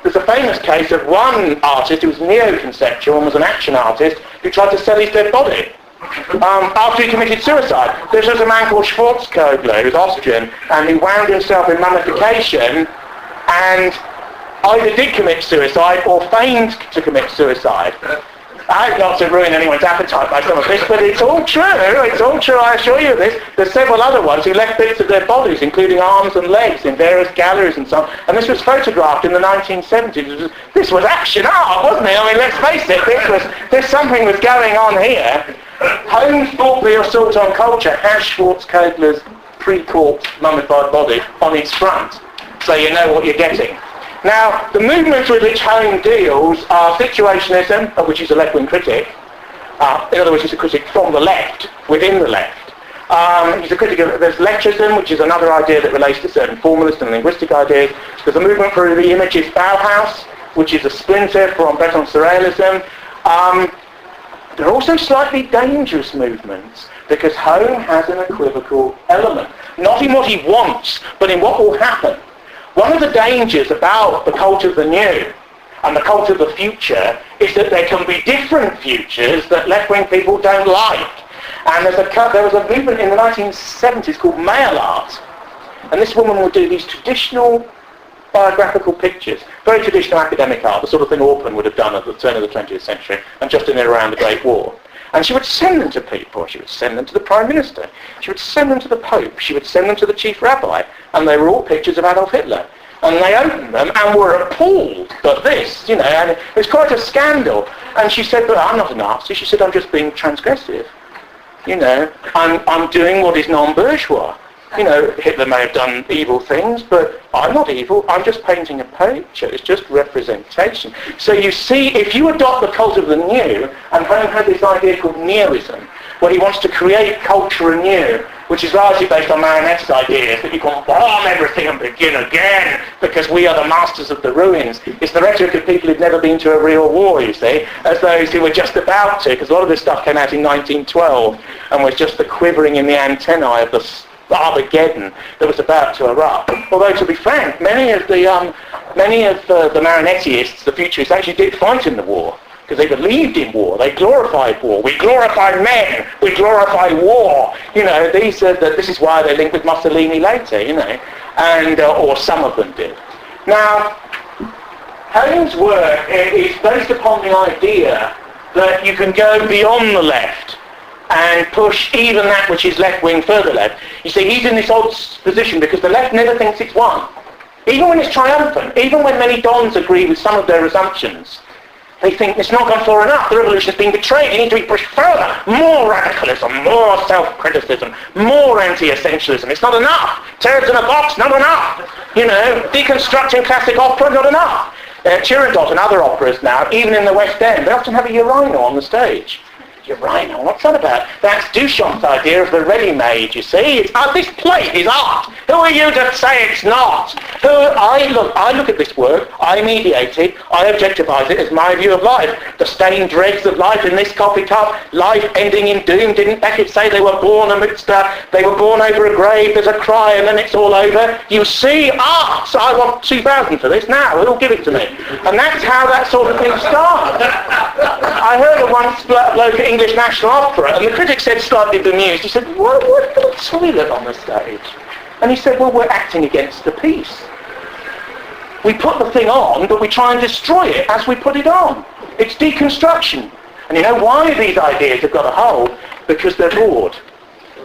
There's a famous case of one artist who was neo-conceptual and was an action artist who tried to sell his dead body after he committed suicide. There's a man called Schwarzkobler, who's Austrian, and he wound himself in mummification and either did commit suicide or feigned to commit suicide. I hope not to ruin anyone's appetite by some of this, but it's all true. It's all true, I assure you of this. There's several other ones who left bits of their bodies, including arms and legs, in various galleries and so on. And this was photographed in the 1970s. This was action art, wasn't it? I mean, let's face it, there's something was going on here. Holmes bought the assault on culture has Schwarzkobler's pre-corpse mummified body on its front, so you know what you're getting. Now, the movements with which Holmes deals are situationism, of which he's a left-wing critic. In other words, he's a critic from the left, within the left. He's a critic of, there's lecturism, which is another idea that relates to certain formalist and linguistic ideas. There's a movement for the imagist Bauhaus, which is a splinter from Breton surrealism. There are also slightly dangerous movements, because Holmes has an equivocal element. Not in what he wants, but in what will happen. One of the dangers about the culture of the new and the culture of the future is that there can be different futures that left-wing people don't like. And there was a movement in the 1970s called mail art. And this woman would do these traditional biographical pictures, very traditional academic art, the sort of thing Orpen would have done at the turn of the 20th century and just in and around the Great War. And she would send them to people. She would send them to the Prime Minister. She would send them to the Pope. She would send them to the Chief Rabbi. And they were all pictures of Adolf Hitler. And they opened them and were appalled at this, you know, and it was quite a scandal. And she said, but I'm not a Nazi. She said, I'm just being transgressive. You know, I'm doing what is non-bourgeois. You know, Hitler may have done evil things, but I'm not evil. I'm just painting a picture. It's just representation. So you see, if you adopt the cult of the new, and Holmes had this idea called Neoism, where he wants to create culture anew, which is largely based on Maronette's ideas that you can bomb everything and begin again because we are the masters of the ruins. It's the rhetoric of people who've never been to a real war, you see, as those who were just about to, because a lot of this stuff came out in 1912 and was just the quivering in the antennae of the Armageddon that was about to erupt. Although, to be frank, many of the Maronetteists, the futurists, actually did fight in the war. Because they believed in war, they glorified war. We glorify men, we glorify war. You know, this is why they link with Mussolini later, you know, and or some of them did. Now, Holmes' work is based upon the idea that you can go beyond the left and push even that which is left-wing further left. You see, he's in this odd position because the left never thinks it's won. Even when it's triumphant, even when many dons agree with some of their assumptions, they think it's not gone far enough. The revolution's been betrayed. You need to be pushed further. More radicalism, more self-criticism, more anti-essentialism. It's not enough. Turds in a box, not enough. You know, deconstructing classic opera, not enough. Turandot and other operas now, even in the West End, they often have a urinal on the stage. Urinal, what's that about? That's Duchamp's idea of the ready-made, you see. It's, this plate is art. Who are you to say it's not? I look at this work, I mediate it, I objectivise it as my view of life. The stained dregs of life in this coffee cup, life ending in doom. Didn't Beckett say they were born amidst they were born over a grave, there's a cry and then it's all over? You see art! So I want 2,000 for this now, who'll give it to me? And that's how that sort of thing starts. I heard of one bloke at English National Opera, and the critic said, slightly bemused, he said, what a toilet on the stage? And he said, well, we're acting against the piece. We put the thing on, but we try and destroy it as we put it on. It's deconstruction. And you know why these ideas have got a hold? Because they're bored.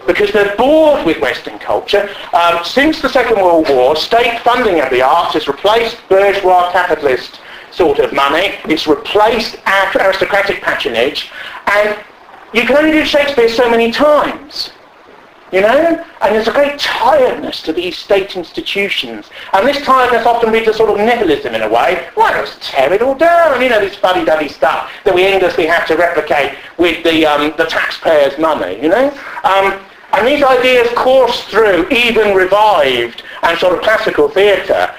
Because they're bored with Western culture. Since the Second World War, state funding of the arts has replaced bourgeois capitalist sort of money. It's replaced aristocratic patronage. And you can only do Shakespeare so many times. you know? And there's a great tiredness to these state institutions. And this tiredness often leads to sort of nihilism in a way. Why not just tear it all down? You know, this fuddy-duddy stuff that we endlessly have to replicate with the taxpayers' money, you know? And these ideas course through, even revived, and sort of classical theatre.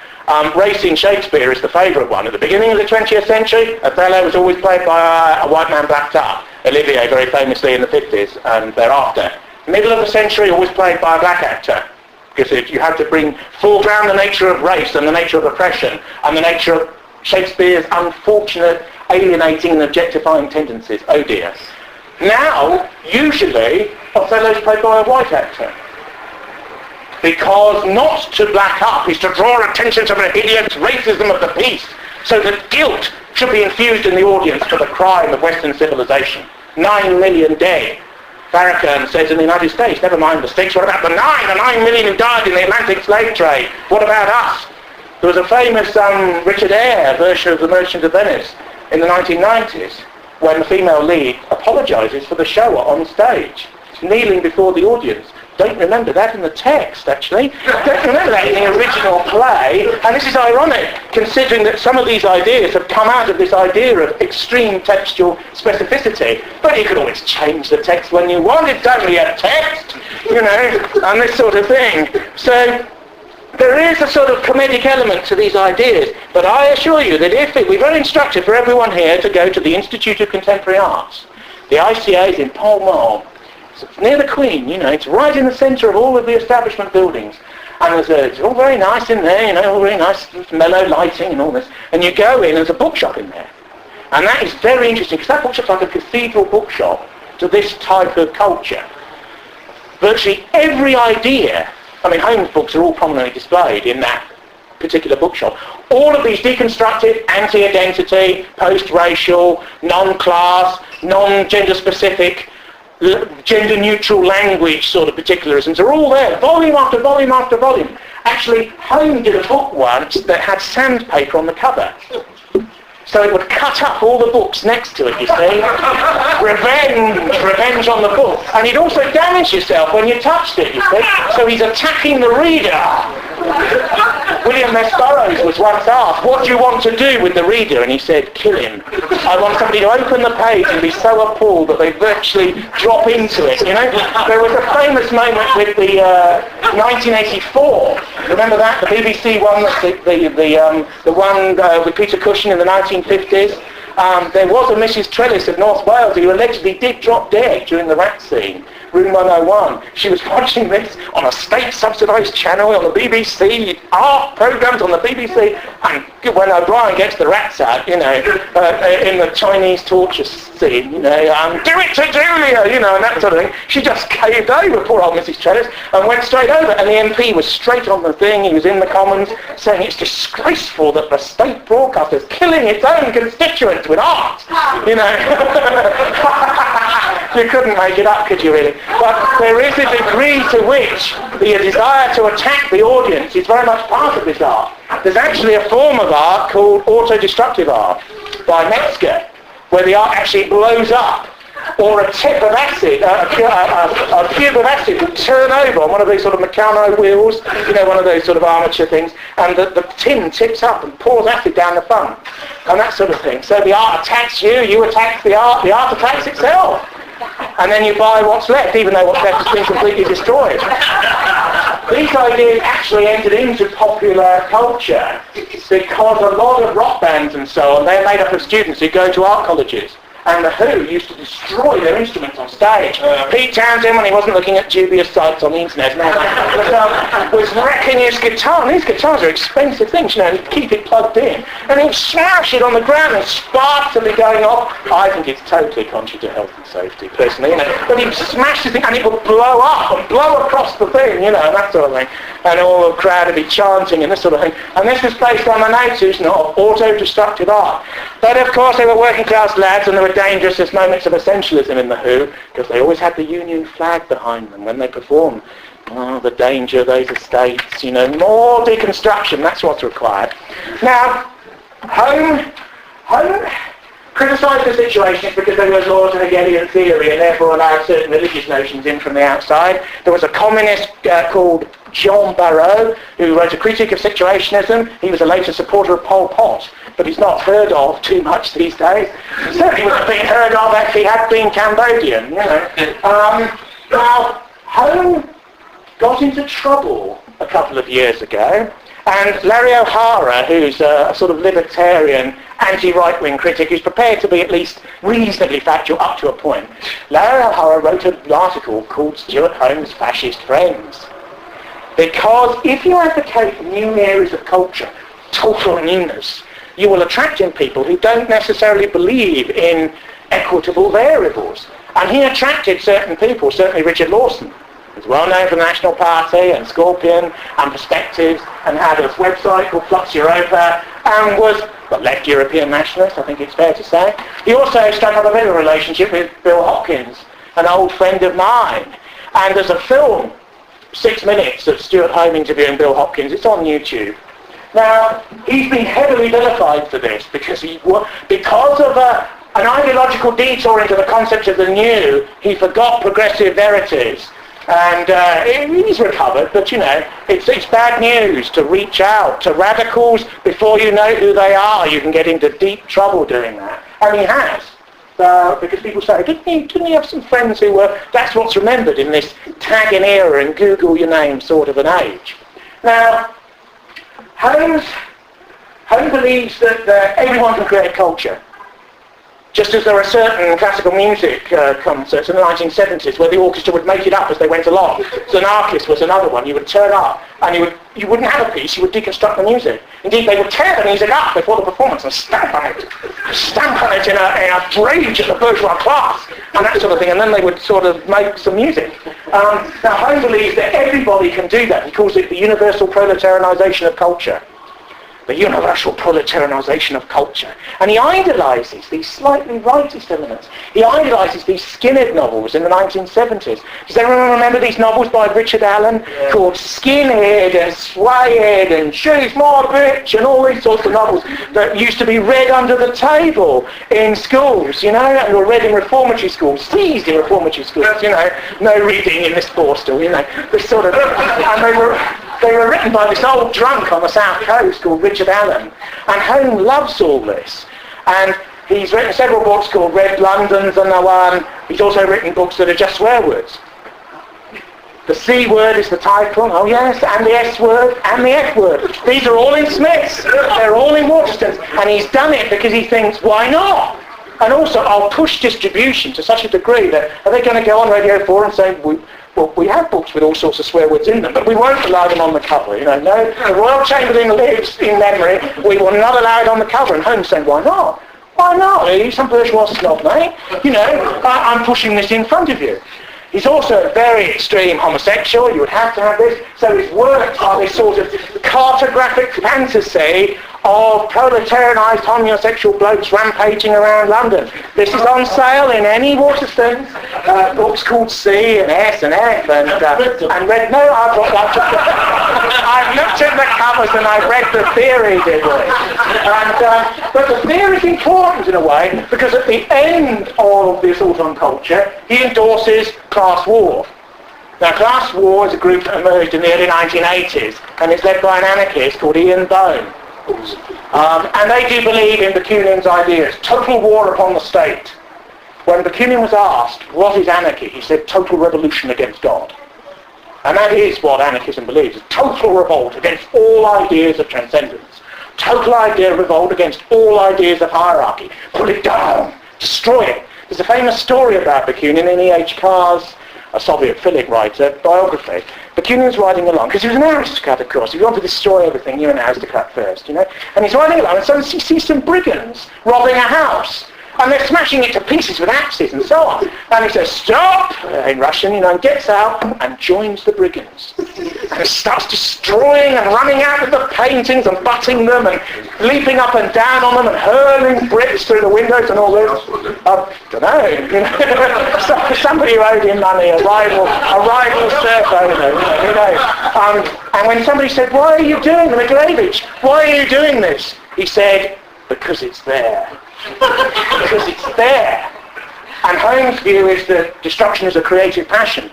Racing Shakespeare is the favourite one. At the beginning of the 20th century, Othello was always played by a white man blacked up. Olivier very famously in the 50s and thereafter. Middle of the century, always played by a black actor. Because you had to foreground the nature of race and the nature of oppression and the nature of Shakespeare's unfortunate alienating and objectifying tendencies. Oh dear. Now, usually, Othello's played by a white actor. Because not to black up is to draw attention to the hideous racism of the piece, so that guilt should be infused in the audience for the crime of Western civilization. 9 million dead. Farrakhan says in the United States, never mind the 6, what about the 9? The 9 million who died in the Atlantic slave trade. What about us? There was a famous Richard Eyre version of The Merchant of Venice in the 1990s, when the female lead apologises for the shower on stage, kneeling before the audience. Don't remember that in the text, actually. Don't remember that in the original play. And this is ironic, considering that some of these ideas have come out of this idea of extreme textual specificity. But you could always change the text when you want. It's only a text, you know, and this sort of thing. So there is a sort of comedic element to these ideas. But I assure you that if it were very instructive for everyone here to go to the Institute of Contemporary Arts, the ICA is in Pall Mall. It's near the Queen, you know, it's right in the centre of all of the establishment buildings. And it's all very nice in there, you know, all very nice, mellow lighting and all this. And you go in, there's a bookshop in there. And that is very interesting, because that bookshop's like a cathedral bookshop to this type of culture. Virtually every idea, I mean, Holmes' books are all prominently displayed in that particular bookshop. All of these deconstructed, anti-identity, post-racial, non-class, non-gender specific, gender-neutral language sort of particularisms are all there, volume after volume after volume. Actually, Holmes did a book once that had sandpaper on the cover. So it would cut up all the books next to it, you see. Revenge on the book. And he'd also damage yourself when you touched it, you see. So he's attacking the reader. William S. Burroughs was once asked, what do you want to do with the reader? And he said, kill him. I want somebody to open the page and be so appalled that they virtually drop into it, you know? There was a famous moment with the 1984. Remember that? The BBC one, the one with Peter Cushing in the 1950s. There was a Mrs. Trellis of North Wales who allegedly did drop dead during the rat scene. Room 101. She was watching this on a state-subsidised channel on the BBC, art programmes on the BBC, and when O'Brien gets the rats out, you know, in the Chinese torture scene, you know, do it to Julia, you know, and that sort of thing, she just caved over, poor old Mrs. Trellis, and went straight over, and the MP was straight on the thing, he was in the Commons, saying it's disgraceful that the state broadcaster is killing its own constituents with art, you know. You couldn't make it up, could you really? But there is a degree to which the desire to attack the audience is very much part of this art. There's actually a form of art called auto-destructive art by Metzger, where the art actually blows up, or a tip of acid, a cube of acid will turn over on one of these sort of Meccano wheels, you know, one of those sort of armature things, and the tin tips up and pours acid down the front, and that sort of thing. So the art attacks you, you attack the art attacks itself. And then you buy what's left, even though what's left has been completely destroyed. These ideas actually entered into popular culture because a lot of rock bands and so on, they're made up of students who go to art colleges. And the Who used to destroy their instruments on stage. Pete Townsend, when he wasn't looking at dubious sites on the internet, was wrecking his guitar. And these guitars are expensive things, you know, he'd keep it plugged in. And he'd smash it on the ground and sparks would be going off. I think it's totally contrary to health and safety, personally, you know. But he'd smash the thing and it would blow up and blow across the thing, you know, and that sort of thing. And all the crowd would be chanting and this sort of thing. And this was based on the notion of auto-destructive art. But of course they were working class lads and there were dangerous moments of essentialism in the Who because they always had the Union flag behind them when they performed. Oh, the danger of those estates, you know, more deconstruction, that's what's required. Now, Home criticised the situations because there was laws in Hegelian theory and therefore allowed certain religious notions in from the outside. There was a communist called Jean Barrot who wrote a critique of situationism. He was a later supporter of Pol Pot, but he's not heard of too much these days. Certainly wasn't being heard of if he had been Cambodian, you know. Now, Home got into trouble a couple of years ago, and Larry O'Hara, who's a sort of libertarian, anti-right-wing critic, who's prepared to be at least reasonably factual up to a point, Larry O'Hara wrote an article called Stewart Home's Fascist Friends. Because if you advocate new areas of culture, total newness, you will attract in people who don't necessarily believe in equitable variables. And he attracted certain people, certainly Richard Lawson, who's well known for the National Party and Scorpion and Perspectives, and had a website called Flux Europa, and was a left European nationalist, I think it's fair to say. He also struck up a bit of a relationship with Bill Hopkins, an old friend of mine. And there's a film, 6 minutes of Stewart Home interviewing Bill Hopkins. It's on YouTube. Now, he's been heavily vilified for this because of an ideological detour into the concept of the new, he forgot progressive verities. And he's recovered, but you know, it's bad news to reach out to radicals before you know who they are. You can get into deep trouble doing that. And he has. Because people say, didn't he have some friends who were, that's what's remembered in this tagging era and Google your name sort of an age. Now, Home believes that everyone can create culture. Just as there are certain classical music concerts in the 1970s where the orchestra would make it up as they went along. Xenakis was another one. You would turn up and you wouldn't have a piece, you would deconstruct the music. Indeed, they would tear the music up before the performance and stamp on it. Stamp on it in a rage at the bourgeois class and that sort of thing. And then they would sort of make some music. Now, Home believes that everybody can do that. He calls it the universal proletarianization of culture. The universal proletarianization of culture. And he idolises these slightly rightist elements. He idolises these skinhead novels in the 1970s. Does anyone remember these novels by Richard Allen called Skinhead and Swayhead and She's My Bitch and all these sorts of novels that used to be read under the table in schools, you know, and were read in reformatory schools, seized in reformatory schools, you know, no reading in this borstal, you know, this sort of, and they were written by this old drunk on the South Coast called Richard Allen. And Home loves all this. And he's written several books called Red Londons and the one. He's also written books that are just swear words. The C word is the title, oh yes, and the S word and the F word. These are all in Smiths. They're all in Waterstones. And he's done it because he thinks, why not? And also, I'll push distribution to such a degree that are they going to go on Radio 4 and say, well, we have books with all sorts of swear words in them, but we won't allow them on the cover. You know, no, the Royal Chamberlain lives in memory. We will not allow it on the cover. And Holmes saying, why not? Why not? Are you some bourgeois snob, mate? You know, I'm pushing this in front of you. He's also a very extreme homosexual. You would have to have this. So his works are this sort of cartographic fantasy of proletarianised homosexual blokes rampaging around London. This is on sale in any Waterstones. Books called C and S and F and read. No, I've looked at the covers and I've read the theory, did we? But the theory is important in a way because at the end of the assault on culture, he endorses class war. Now, class war is a group that emerged in the early 1980s and it's led by an anarchist called Ian Bowden. And they do believe in Bakunin's ideas, total war upon the state. When Bakunin was asked, what is anarchy? He said, total revolution against God. And that is what anarchism believes, a total revolt against all ideas of transcendence. Total idea of revolt against all ideas of hierarchy. Pull it down, destroy it. There's a famous story about Bakunin in E.H. Carr's, a Soviet-philic writer, biography. Bakunin's riding along, because he was an aristocrat, of course. If you want to destroy everything, you're an aristocrat first, you know. And he's riding along, and so he sees some brigands robbing a house. And they're smashing it to pieces with axes and so on. And he says, stop, in Russian, you know, and gets out and joins the brigands. And starts destroying and running out with the paintings and butting them and leaping up and down on them and hurling bricks through the windows and all this. I don't know, you know. Somebody owed him money, a rival surf owner, you know. And when somebody said, why are you doing the Mikhailovich? Why are you doing this? He said, because it's there. because it's there. And Holmes' view is that destruction is a creative passion.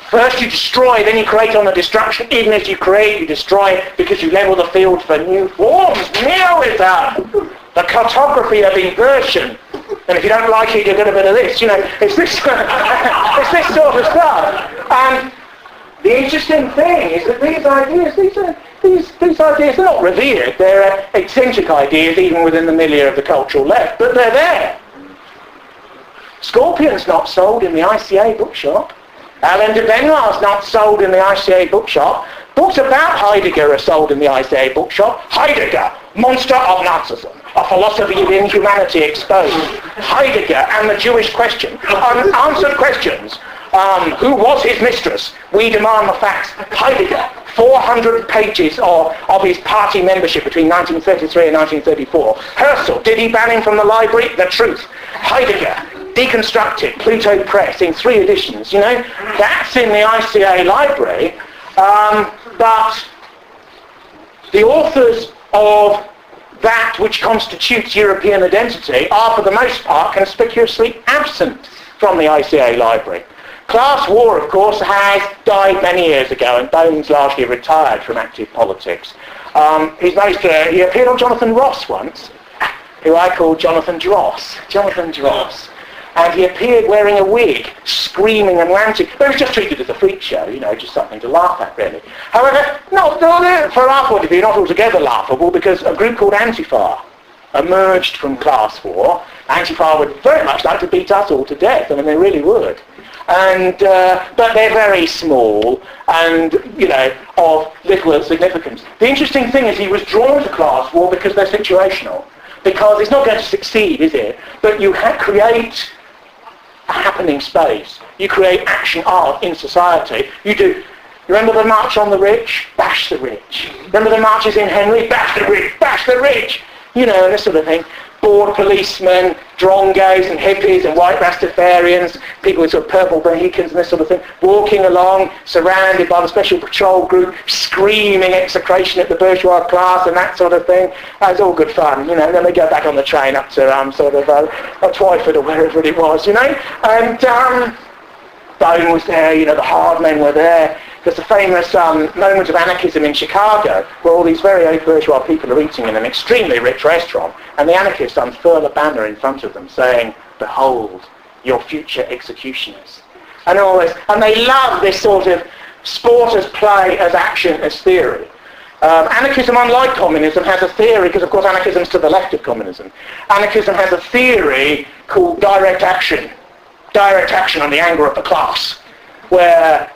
First you destroy, then you create on the destruction. Even as you create, you destroy because you level the field for new forms. Neoism, the cartography of inversion. And if you don't like it, you get a bit of this. You know, it's this, it's this sort of stuff. And the interesting thing is that these ideas are not revered. They're eccentric ideas, even within the milieu of the cultural left, but they're there. Scorpion's not sold in the ICA bookshop. Alain de Benoit's not sold in the ICA bookshop. Books about Heidegger are sold in the ICA bookshop. Heidegger, monster of Nazism, a philosophy of inhumanity exposed. Heidegger and the Jewish question, unanswered questions. Who was his mistress? We demand the facts. Heidegger, 400 pages of his party membership between 1933 and 1934. Herzl, did he ban him from the library? The truth. Heidegger, deconstructed, Pluto Press, in 3 editions, you know. That's in the ICA library, but the authors of that which constitutes European identity are, for the most part, conspicuously absent from the ICA library. Class war, of course, has died many years ago, and Bowden's largely retired from active politics. He appeared on Jonathan Ross once, who I call Jonathan Dross. Jonathan Dross. And he appeared wearing a wig, screaming and ranting. But it was just treated as a freak show, you know, just something to laugh at, really. However, from our point of view, not altogether laughable, because a group called Antifa emerged from class war. Antifa would very much like to beat us all to death. I mean, they really would. And but they're very small and, you know, of little significance. The interesting thing is he was drawn to class war because they're situational. Because it's not going to succeed, is it? But you create a happening space. You create action art in society. You do. Remember the March on the Rich? Bash the rich. Remember the marches in Henry? Bash the rich, bash the rich. You know, and this sort of thing. Bored policemen, drongos and hippies and white Rastafarians, people with sort of purple Mohicans and this sort of thing, walking along, surrounded by the special patrol group, screaming execration at the bourgeois class and that sort of thing. It's all good fun, you know. And then they go back on the train up to Twyford or wherever it was, you know. And Bowden was there, you know, the hard men were there. There's a famous moment of anarchism in Chicago where all these very bourgeois people are eating in an extremely rich restaurant, and the anarchists unfurl a banner in front of them saying, "Behold, your future executioners." And all this. And they love this sort of sport as play, as action, as theory. Anarchism, unlike communism, has a theory, because of course anarchism's to the left of communism. Anarchism has a theory called direct action on the anger of the class.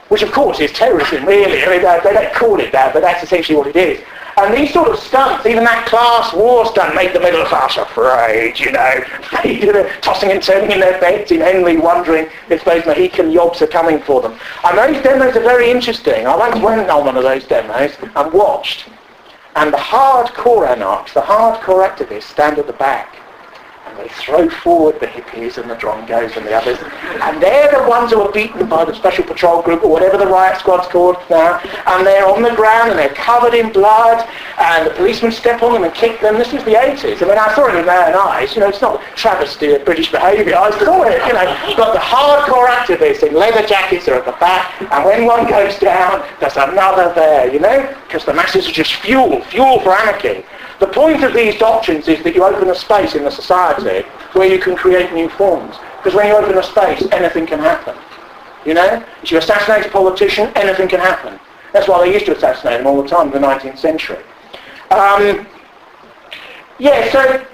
Which of course is terrorism, really. I mean, they don't call it that, but that's essentially what it is. And these sort of stunts, even that class war stunt, make the middle class afraid, you know. Tossing and turning in their beds in Henley, wondering if those Mohican yobs are coming for them. And those demos are very interesting. I once went on one of those demos and watched. And the hardcore anarchs, the hardcore activists stand at the back. And they throw forward the hippies and the drongos and the others. And they're the ones who are beaten by the special patrol group or whatever the riot squad's called now. And they're on the ground and they're covered in blood. And the policemen step on them and kick them. This was the 80s. I mean, I saw it with my own eyes. You know, it's not travesty of British behaviour. I saw it, you know. But the hardcore activists in leather jackets are at the back. And when one goes down, there's another there, you know. Because the masses are just fuel for anarchy. The point of these doctrines is that you open a space in the society where you can create new forms. Because when you open a space, anything can happen. You know? If you assassinate a politician, anything can happen. That's why they used to assassinate them all the time in the 19th century. So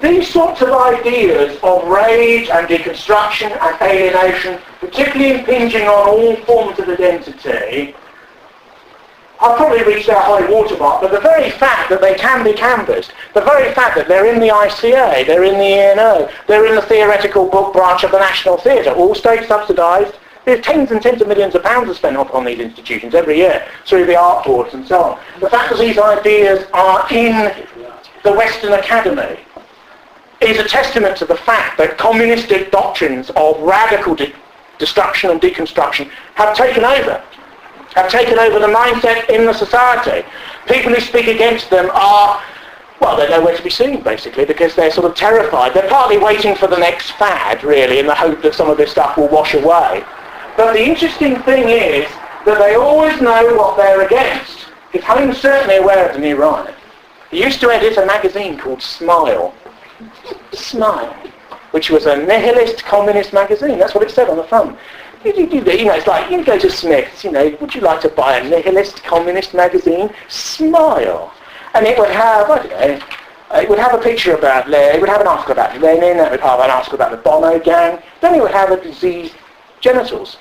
these sorts of ideas of rage and deconstruction and alienation, particularly impinging on all forms of identity, I've probably reached our high watermark, but the very fact that they can be canvassed, the very fact that they're in the ICA, they're in the ENO, they're in the theoretical book branch of the National Theatre, all state subsidised, there's tens and tens of millions of pounds are spent on these institutions every year through the art boards and so on. The fact that these ideas are in the Western Academy is a testament to the fact that communistic doctrines of radical destruction and deconstruction have taken over the mindset in the society. People who speak against them are well, they're nowhere to be seen, basically, because they're sort of terrified. They're partly waiting for the next fad, really, in the hope that some of this stuff will wash away. But the interesting thing is that they always know what they're against. Because Holmes is certainly aware of the new right. He used to edit a magazine called Smile, which was a nihilist communist magazine. That's what it said on the front. It's like, you go to Smith's, would you like to buy a nihilist communist magazine? Smile. And it would have, I don't know, it would have a picture about Lenin, it would have an article about Lenin, it would have an article about the Bono gang, then it would have a diseased genitals.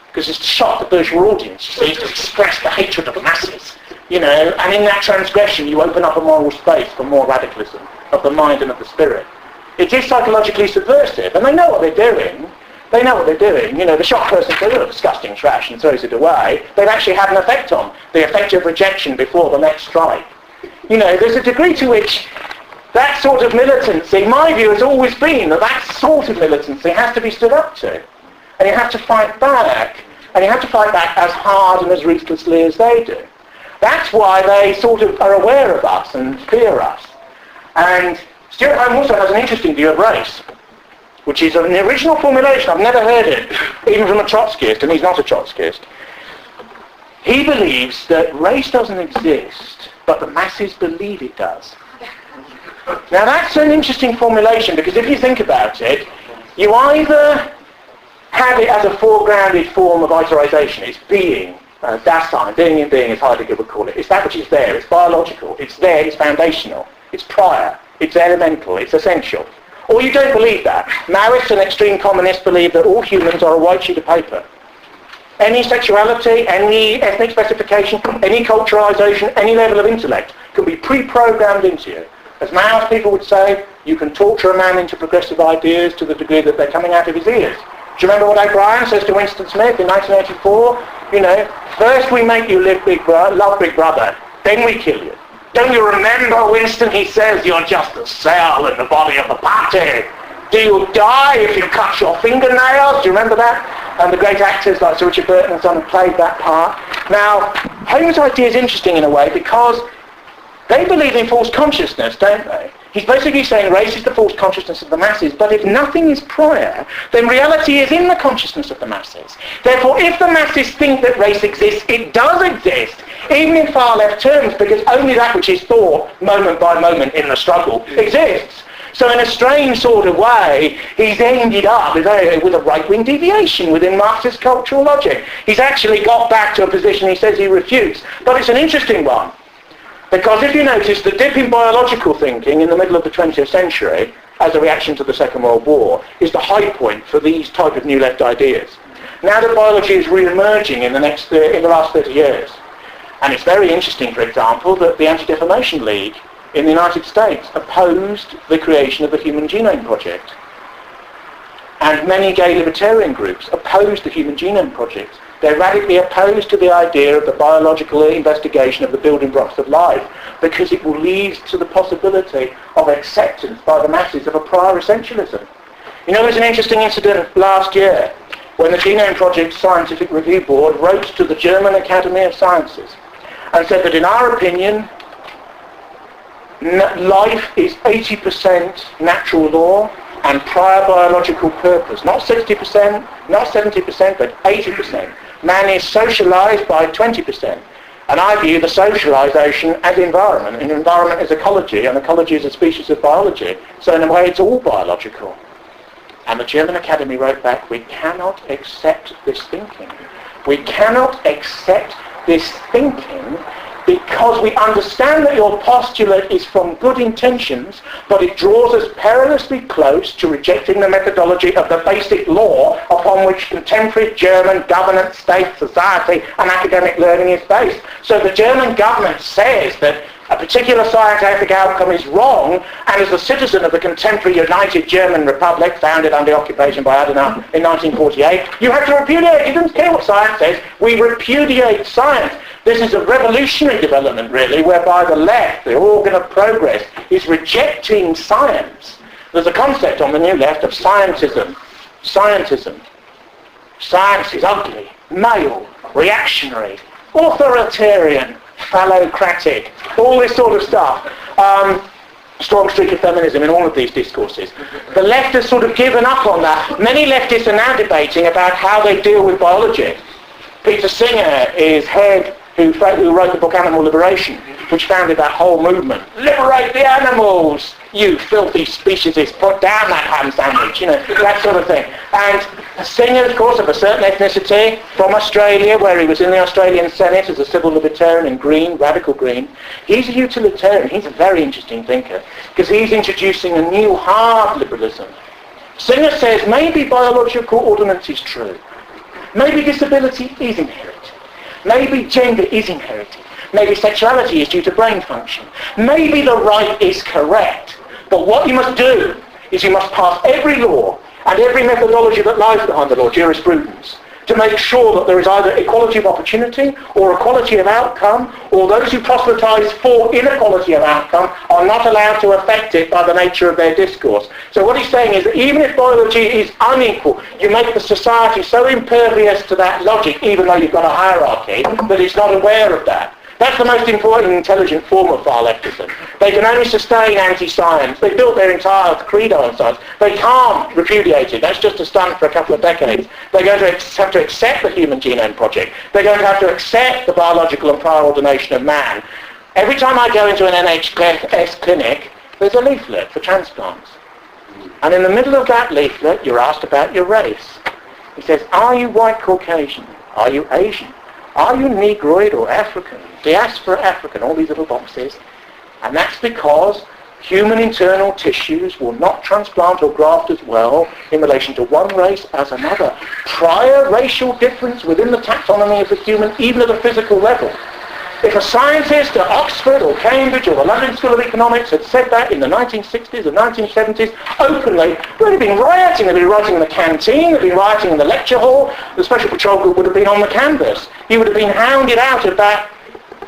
Because it's to shock the bourgeois audience, so to express the hatred of the masses. And in that transgression you open up a moral space for more radicalism of the mind and of the spirit. It is psychologically subversive, and they know what they're doing. The shocked person says, oh, disgusting trash, and throws it away. They've actually had an effect on the effect of rejection before the next strike. There's a degree to which that sort of militancy, my view has always been that sort of militancy has to be stood up to. And you have to fight back. And you have to fight back as hard and as ruthlessly as they do. That's why they sort of are aware of us and fear us. And Stewart also has an interesting view of race, which is an original formulation. I've never heard it, even from a Trotskyist, and he's not a Trotskyist. He believes that race doesn't exist, but the masses believe it does. Now that's an interesting formulation, because if you think about it, you either have it as a foregrounded form of iterization, it's being, Dasein, being in being as Heidegger would call it. It's that which is there, it's biological, it's there, it's foundational, it's prior, it's elemental, it's essential. Or you don't believe that. Maoists and extreme communists believe that all humans are a white sheet of paper. Any sexuality, any ethnic specification, any culturalization, any level of intellect can be pre-programmed into you. As Maoist people would say, you can torture a man into progressive ideas to the degree that they're coming out of his ears. Do you remember what O'Brien says to Winston Smith in 1984? First we make you love Big Brother, then we kill you. Don't you remember, Winston, he says, you're just a cell in the body of the party. Do you die if you cut your fingernails? Do you remember that? And the great actors like Sir Richard Burton and so on played that part. Now, Holmes' idea is interesting in a way because they believe in false consciousness, don't they? He's basically saying race is the false consciousness of the masses, but if nothing is prior, then reality is in the consciousness of the masses. Therefore, if the masses think that race exists, it does exist, even in far left terms, because only that which is thought moment by moment in the struggle exists. So in a strange sort of way, he's ended up with a right-wing deviation within Marxist cultural logic. He's actually got back to a position he says he refutes, but it's an interesting one. Because if you notice, the dip in biological thinking in the middle of the 20th century, as a reaction to the Second World War, is the high point for these type of new left ideas. Now that biology is re-emerging in the last 30 years. And it's very interesting, for example, that the Anti-Defamation League in the United States opposed the creation of the Human Genome Project. And many gay libertarian groups opposed the Human Genome Project. They're radically opposed to the idea of the biological investigation of the building blocks of life because it will lead to the possibility of acceptance by the masses of a prior essentialism. There's an interesting incident last year when the Genome Project Scientific Review Board wrote to the German Academy of Sciences and said that in our opinion, life is 80% natural law and prior biological purpose. Not 60%, not 70%, but 80%. Man is socialized by 20%. And I view the socialization as environment. And environment is ecology, and ecology is a species of biology. So in a way, it's all biological. And the German Academy wrote back, we cannot accept this thinking. We cannot accept this thinking because we understand that your postulate is from good intentions, but it draws us perilously close to rejecting the methodology of the basic law upon which contemporary German governance, state, society, and academic learning is based. So the German government says that a particular scientific outcome is wrong, and as a citizen of the contemporary United German Republic, founded under occupation by Adenauer in 1948, you have to repudiate. It doesn't care what science says. We repudiate science. This is a revolutionary development, really, whereby the left, the organ of progress, is rejecting science. There's a concept on the new left of scientism. Scientism. Science is ugly, male, reactionary, authoritarian, phallocratic, all this sort of stuff. Strong streak of feminism in all of these discourses. The left has sort of given up on that. Many leftists are now debating about how they deal with biology. Peter Singer is head who wrote the book Animal Liberation, which founded that whole movement. Liberate the animals, you filthy speciesists, put down that ham sandwich, that sort of thing. And Singer, of course, of a certain ethnicity, from Australia, where he was in the Australian Senate as a civil libertarian and green, radical green. He's a utilitarian. He's a very interesting thinker, because he's introducing a new hard liberalism. Singer says maybe biological ordinance is true. Maybe disability is inherited. Maybe gender is inherited. Maybe sexuality is due to brain function. Maybe the right is correct. But what you must do is you must pass every law and every methodology that lies behind the law, jurisprudence, to make sure that there is either equality of opportunity or equality of outcome, or those who proselytize for inequality of outcome are not allowed to affect it by the nature of their discourse. So what he's saying is that even if biology is unequal, you make the society so impervious to that logic, even though you've got a hierarchy, that it's not aware of that. That's the most important intelligent form of far leftism. They can only sustain anti-science. They built their entire credo on science. They can't repudiate it. That's just a stunt for a couple of decades. They're going to have to accept the Human Genome Project. They're going to have to accept the biological and prior ordination of man. Every time I go into an NHS clinic, there's a leaflet for transplants. And in the middle of that leaflet, you're asked about your race. It says, are you white Caucasian? Are you Asian? Are you Negroid or African? Diaspora African, all these little boxes. And that's because human internal tissues will not transplant or graft as well in relation to one race as another. Prior racial difference within the taxonomy of the human, even at a physical level. If a scientist at Oxford or Cambridge or the London School of Economics had said that in the 1960s or 1970s openly, they'd have been rioting. They'd been rioting in the canteen, they'd been rioting in the lecture hall. The Special Patrol Group would have been on the canvas. He would have been hounded out of that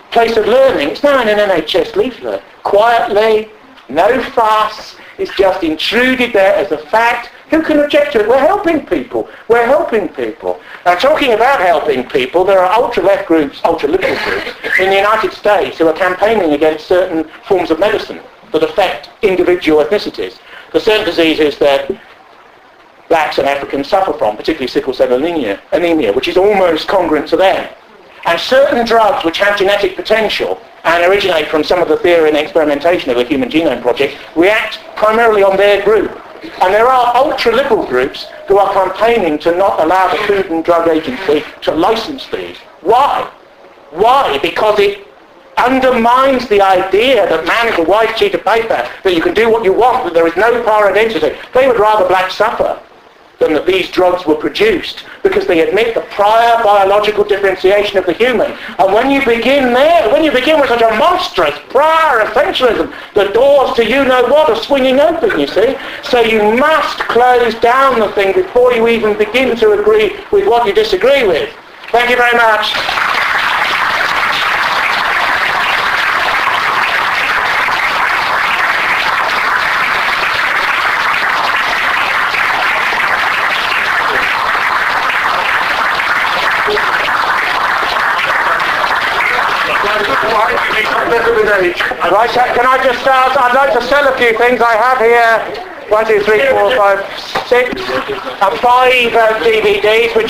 place of learning. It's now in an NHS leaflet. Quietly, no fuss. It's just intruded there as a fact. Who can object to it? We're helping people. We're helping people. Now, talking about helping people, there are ultra-left groups, ultra-liberal groups in the United States who are campaigning against certain forms of medicine that affect individual ethnicities. There are certain diseases that blacks and Africans suffer from, particularly sickle cell anemia, which is almost congruent to them. And certain drugs which have genetic potential and originate from some of the theory and experimentation of the Human Genome Project react primarily on their group. And there are ultra-liberal groups who are campaigning to not allow the Food and Drug Agency to license these. Why? Why? Because it undermines the idea that man is a white sheet of paper, that you can do what you want, that there is no prior identity. They would rather blacks suffer than that these drugs were produced, because they admit the prior biological differentiation of the human. And when you begin there, when you begin with such a monstrous prior essentialism, the doors to you-know-what are swinging open, you see. So you must close down the thing before you even begin to agree with what you disagree with. Thank you very much. Right, can I just start? I'd like to sell a few things. I have here 1, 2, 3, 4, 5, 6, 5 DVDs, which